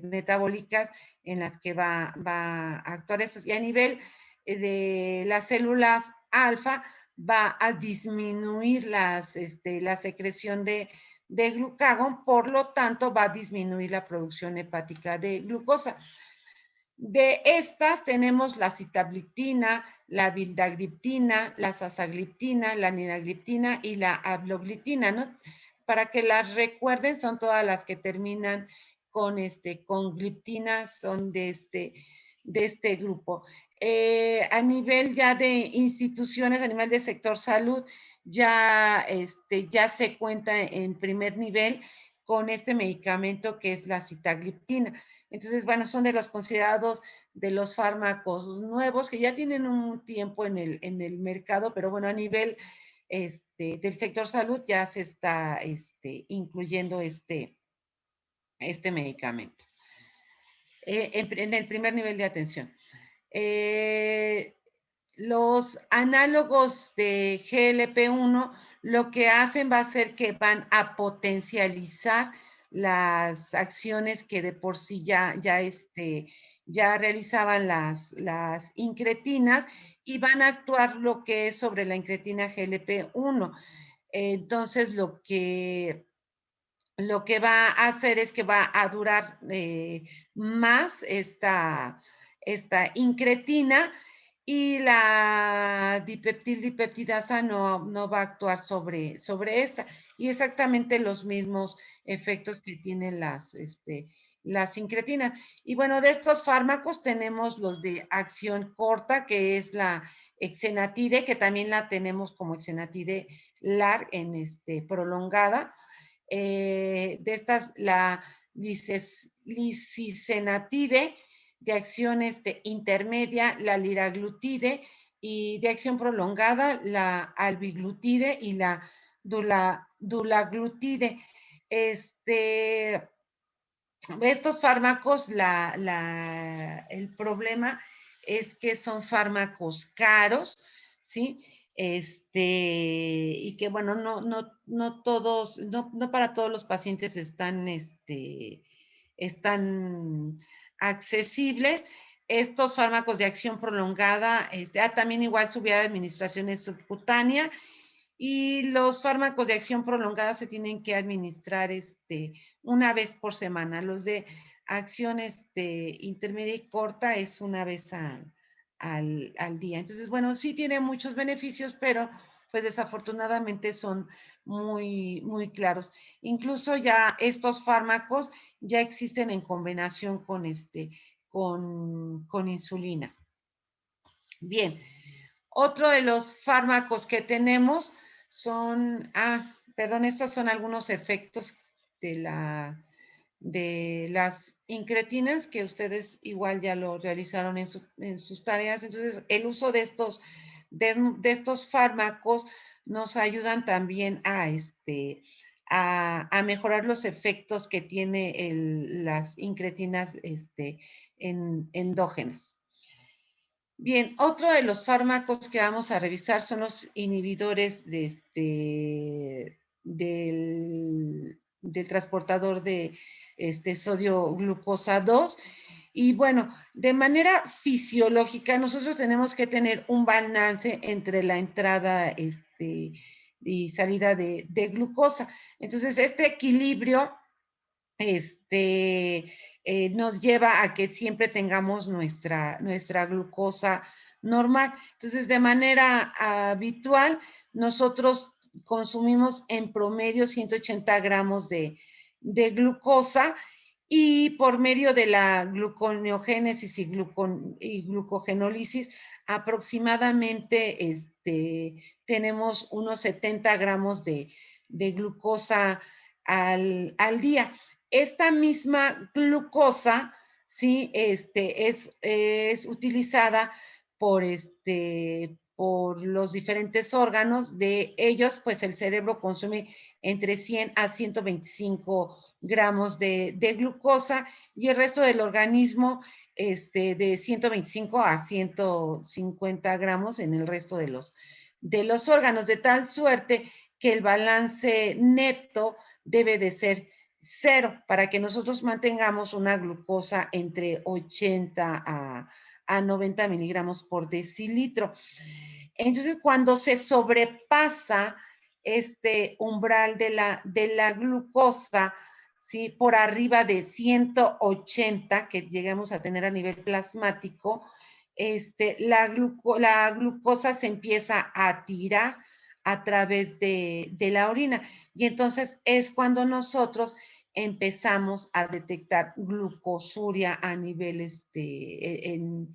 Speaker 2: Metabólicas en las que va a actuar eso. Y a nivel de las células alfa va a disminuir la secreción de glucagón, por lo tanto va a disminuir la producción hepática de glucosa. De estas tenemos la sitagliptina, la vildagliptina, la sasagliptina, la niragliptina y la ablogliptina, ¿no? Para que las recuerden, son todas las que terminan con gliptina, son de este grupo. A nivel ya de instituciones, a nivel de sector salud, ya se cuenta en primer nivel con este medicamento que es la sitagliptina. Entonces, bueno, son de los considerados de los fármacos nuevos que ya tienen un tiempo en el mercado, pero bueno, a nivel del sector salud ya se está incluyendo este medicamento en el primer nivel de atención. Los análogos de GLP-1 lo que hacen va a ser que van a potencializar las acciones que de por sí ya realizaban las incretinas, y van a actuar lo que es sobre la incretina GLP-1. Entonces, lo que va a hacer es que va a durar más esta incretina, y la dipeptidasa no va a actuar sobre esta. Y exactamente los mismos efectos que tienen las incretinas. Y bueno, de estos fármacos tenemos los de acción corta, que es la exenatide, que también la tenemos como exenatide LAR en prolongada. De estas, la licisenatide, de acción intermedia, la liraglutide, y de acción prolongada, la albiglutide y la dulaglutide. Estos fármacos, el problema es que son fármacos caros, ¿sí? Y que, bueno, no todos, no para todos los pacientes están accesibles. Estos fármacos de acción prolongada, también igual su vía de administración es subcutánea, y los fármacos de acción prolongada se tienen que administrar una vez por semana. Los de acción intermedia y corta es una vez al día. Entonces, bueno, sí tiene muchos beneficios, pero pues desafortunadamente son muy, muy claros. Incluso ya estos fármacos ya existen en combinación con insulina. Bien, otro de los fármacos que tenemos son, perdón, estos son algunos efectos de las incretinas que ustedes igual ya lo realizaron en sus tareas. Entonces, el uso de estos fármacos nos ayudan también a mejorar los efectos que tiene las incretinas endógenas. Bien, otro de los fármacos que vamos a revisar son los inhibidores del transportador de sodio glucosa 2. Y bueno, de manera fisiológica, nosotros tenemos que tener un balance entre la entrada y salida de glucosa. Entonces, este equilibrio nos lleva a que siempre tengamos nuestra glucosa normal. Entonces, de manera habitual, nosotros consumimos en promedio 180 gramos de glucosa, y por medio de la gluconeogénesis y glucogenólisis, aproximadamente tenemos unos 70 gramos de glucosa al día. Esta misma glucosa, ¿sí? Es utilizada por los diferentes órganos. De ellos, pues el cerebro consume entre 100 a 125 gramos de glucosa, y el resto del organismo de 125 a 150 gramos en el resto de los órganos, de tal suerte que el balance neto debe de ser 0 para que nosotros mantengamos una glucosa entre 80 a 90 miligramos por decilitro. Entonces, cuando se sobrepasa este umbral de la glucosa, ¿sí? Por arriba de 180 que llegamos a tener a nivel plasmático, la glucosa se empieza a tirar a través de la orina, y entonces es cuando nosotros empezamos a detectar glucosuria a nivel en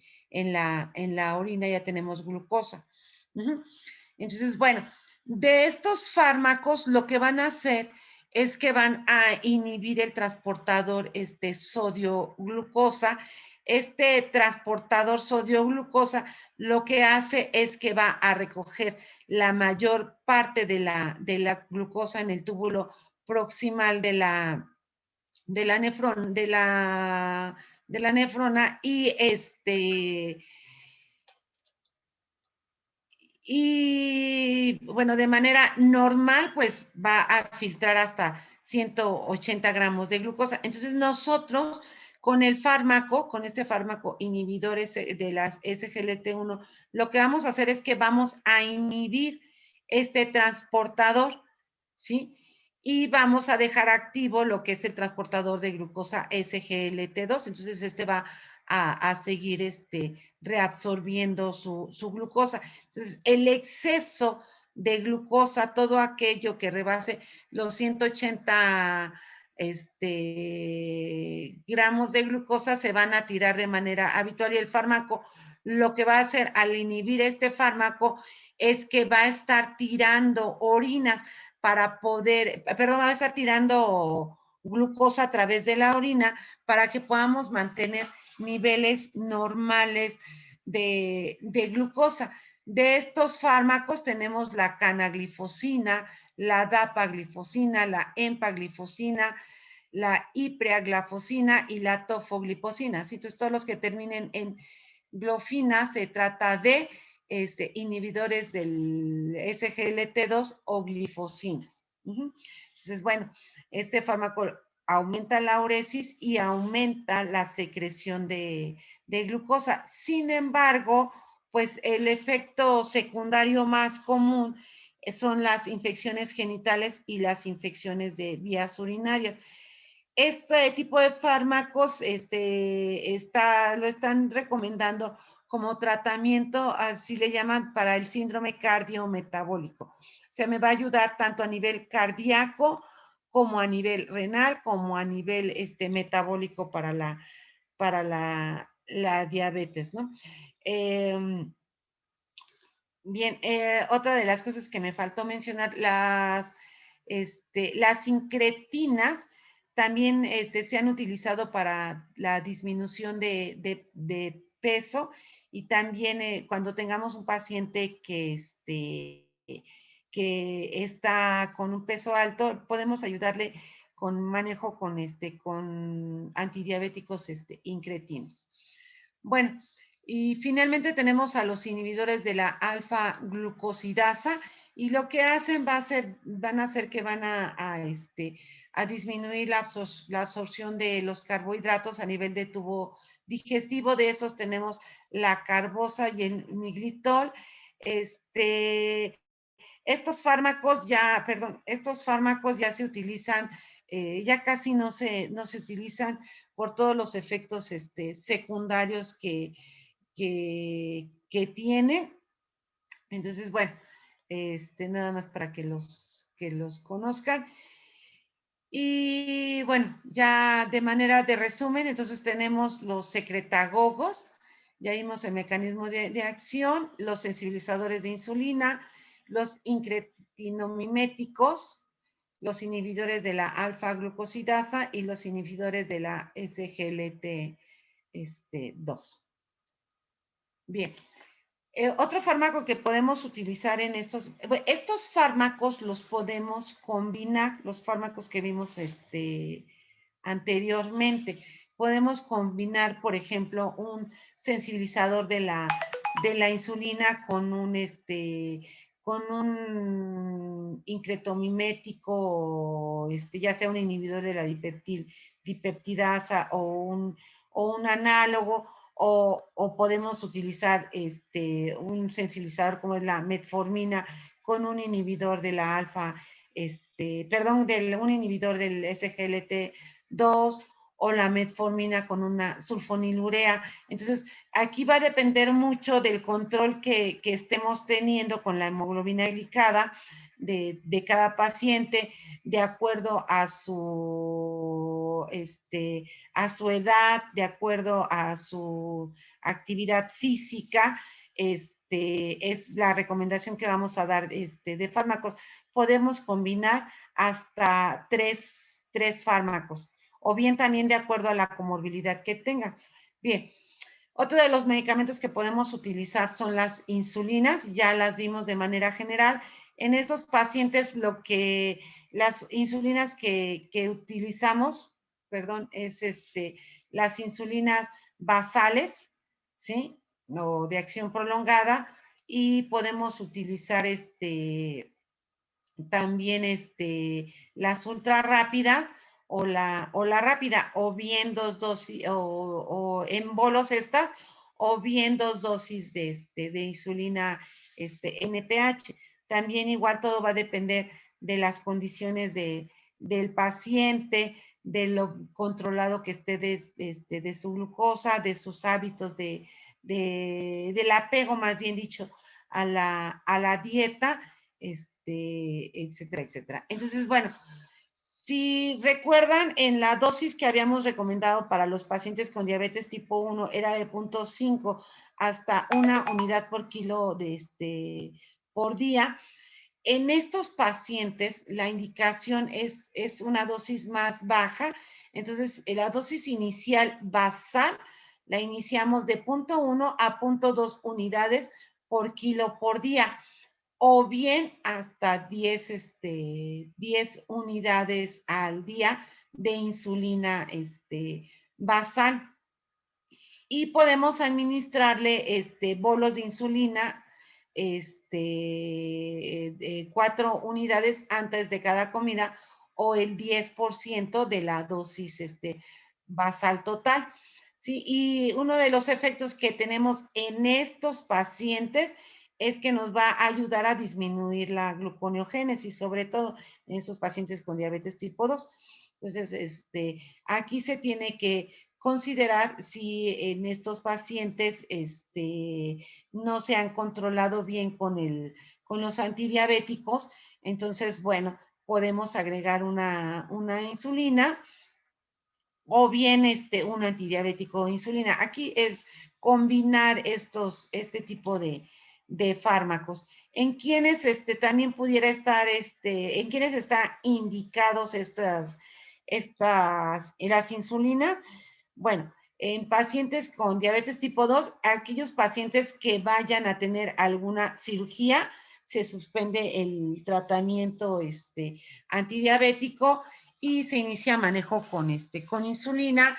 Speaker 2: la orina, ya tenemos glucosa. Entonces, bueno, de estos fármacos lo que van a hacer es que van a inhibir el transportador sodio-glucosa. Este transportador sodio-glucosa lo que hace es que va a recoger la mayor parte de la glucosa en el túbulo proximal de la nefrona, y bueno, de manera normal, pues va a filtrar hasta 180 gramos de glucosa. Entonces nosotros con este fármaco inhibidor de las SGLT1, lo que vamos a hacer es que vamos a inhibir este transportador, ¿sí? Y vamos a dejar activo lo que es el transportador de glucosa SGLT2. Entonces va a seguir reabsorbiendo su glucosa. Entonces, el exceso de glucosa, todo aquello que rebase los 180 gramos de glucosa, se van a tirar de manera habitual, y el fármaco lo que va a hacer al inhibir este fármaco es que va a estar tirando orinas para poder, perdón, va a estar tirando glucosa a través de la orina para que podamos mantener niveles normales de glucosa. De estos fármacos tenemos la canaglifosina, la dapaglifosina, la empaglifosina, la ipreaglifosina y la tofoglifosina. ¿Sí? Entonces, todos los que terminen en glofina se trata de inhibidores del SGLT2 o glifosinas. Entonces, bueno, este fármaco aumenta la uresis y aumenta la secreción de glucosa. Sin embargo, pues el efecto secundario más común son las infecciones genitales y las infecciones de vías urinarias. Este tipo de fármacos lo están recomendando como tratamiento, así le llaman, para el síndrome cardiometabólico. O sea, me va a ayudar tanto a nivel cardíaco como a nivel renal, como a nivel metabólico para la diabetes, ¿no? Bien, otra de las cosas que me faltó mencionar, las incretinas también se han utilizado para la disminución de peso y también cuando tengamos un paciente que está con un peso alto, podemos ayudarle con manejo con antidiabéticos incretinos. Bueno, y finalmente tenemos a los inhibidores de la alfa-glucosidasa y lo que hacen van a hacer que van a disminuir la absorción de los carbohidratos a nivel de tubo digestivo. De esos tenemos la carbosa y el miglitol. Estos fármacos ya se utilizan, ya casi no se utilizan por todos los efectos secundarios que tienen. Entonces, bueno, nada más para que los conozcan. Y bueno, ya de manera de resumen, entonces tenemos los secretagogos, ya vimos el mecanismo de acción, los sensibilizadores de insulina, los incretinomiméticos, los inhibidores de la alfa-glucosidasa y los inhibidores de la SGLT2. Bien. Otro fármaco que podemos utilizar en estos fármacos los podemos combinar, los fármacos que vimos anteriormente. Podemos combinar, por ejemplo, un sensibilizador de la insulina con un incretomimético, ya sea un inhibidor de la dipeptidasa o un análogo, o podemos utilizar un sensibilizador como es la metformina con un inhibidor de la alfa, un inhibidor del SGLT2 o la metformina con una sulfonilurea. Entonces, aquí va a depender mucho del control que estemos teniendo con la hemoglobina glicada de cada paciente, de acuerdo a su edad, de acuerdo a su actividad física. Es la recomendación que vamos a dar de fármacos. Podemos combinar hasta tres fármacos, o bien también de acuerdo a la comorbilidad que tengan. Bien, otro de los medicamentos que podemos utilizar son las insulinas, ya las vimos de manera general. En estos pacientes, las insulinas que utilizamos, es las insulinas basales, ¿sí? O de acción prolongada, y podemos utilizar también las ultra rápidas o la rápida, o bien dos dosis, o en bolos estas, o bien dos dosis de insulina NPH. También igual todo va a depender de las condiciones del paciente, de lo controlado que esté de su glucosa, de sus hábitos del apego, más bien dicho, a la dieta, etcétera, etcétera. Entonces, bueno, si recuerdan, en la dosis que habíamos recomendado para los pacientes con diabetes tipo 1 era de 0.5 hasta 1 unidad por kilo por día. En estos pacientes, la indicación es una dosis más baja. Entonces, la dosis inicial basal la iniciamos de 0.1 a 0.2 unidades por kilo por día, o bien hasta 10 unidades al día de insulina basal. Y podemos administrarle bolos de insulina, 4 unidades antes de cada comida, o el 10% de la dosis basal total. ¿Sí? Y uno de los efectos que tenemos en estos pacientes es que nos va a ayudar a disminuir la gluconeogénesis, sobre todo en esos pacientes con diabetes tipo 2. Entonces, aquí se tiene que considerar si en estos pacientes no se han controlado bien con los antidiabéticos. Entonces, bueno, podemos agregar una insulina, o bien un antidiabético o insulina. Aquí es combinar este tipo de fármacos. ¿En quiénes también pudiera estar, en quiénes están indicados las insulinas? Bueno, en pacientes con diabetes tipo 2, aquellos pacientes que vayan a tener alguna cirugía, se suspende el tratamiento antidiabético y se inicia manejo con insulina.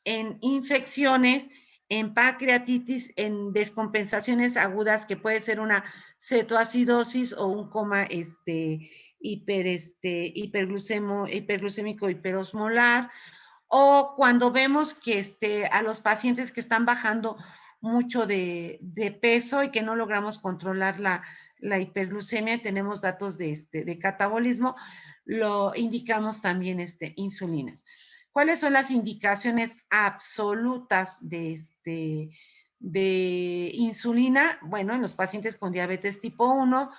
Speaker 2: En infecciones, en pancreatitis, en descompensaciones agudas, que puede ser una cetoacidosis o un coma hiperglucémico hiperosmolar, o cuando vemos que a los pacientes que están bajando mucho de peso y que no logramos controlar la hiperglucemia, tenemos datos de catabolismo, lo indicamos también insulinas. ¿Cuáles son las indicaciones absolutas de insulina? Bueno, en los pacientes con diabetes tipo 1,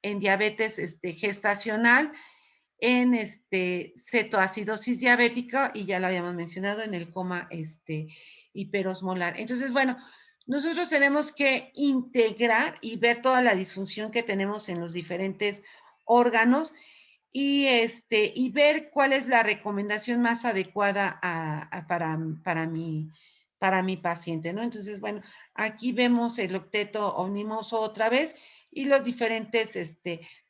Speaker 2: en diabetes gestacional, en cetoacidosis diabética, y ya lo habíamos mencionado, en el coma hiperosmolar. Entonces, bueno, nosotros tenemos que integrar y ver toda la disfunción que tenemos en los diferentes órganos, y ver cuál es la recomendación más adecuada para mi paciente, ¿no? Entonces, bueno, aquí vemos el octeto omnimoso otra vez y los diferentes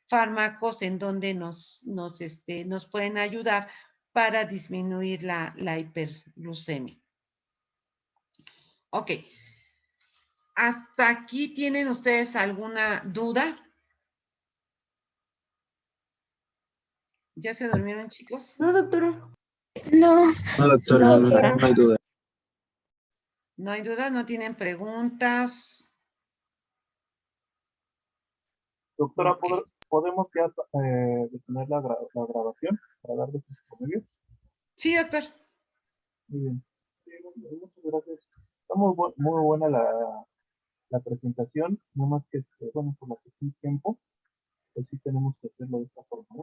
Speaker 2: fármacos en donde nos pueden ayudar para disminuir la hiperglucemia. Ok. ¿Hasta aquí tienen ustedes alguna duda? ¿Ya se durmieron, chicos?
Speaker 1: No, doctora.
Speaker 3: No,
Speaker 4: No, doctora,
Speaker 3: no,
Speaker 4: no,
Speaker 3: doctora.
Speaker 4: no hay duda.
Speaker 2: ¿No hay dudas? ¿No tienen preguntas?
Speaker 5: Doctora,
Speaker 2: Ok.
Speaker 5: ¿podemos ya detener la grabación para darle sus comentarios?
Speaker 2: Sí, doctor.
Speaker 5: Muy bien. Sí, muchas gracias. Está muy buena la presentación, no más que, bueno, por la que sí tiempo, pues sí tenemos que hacerlo de esta forma, ¿no?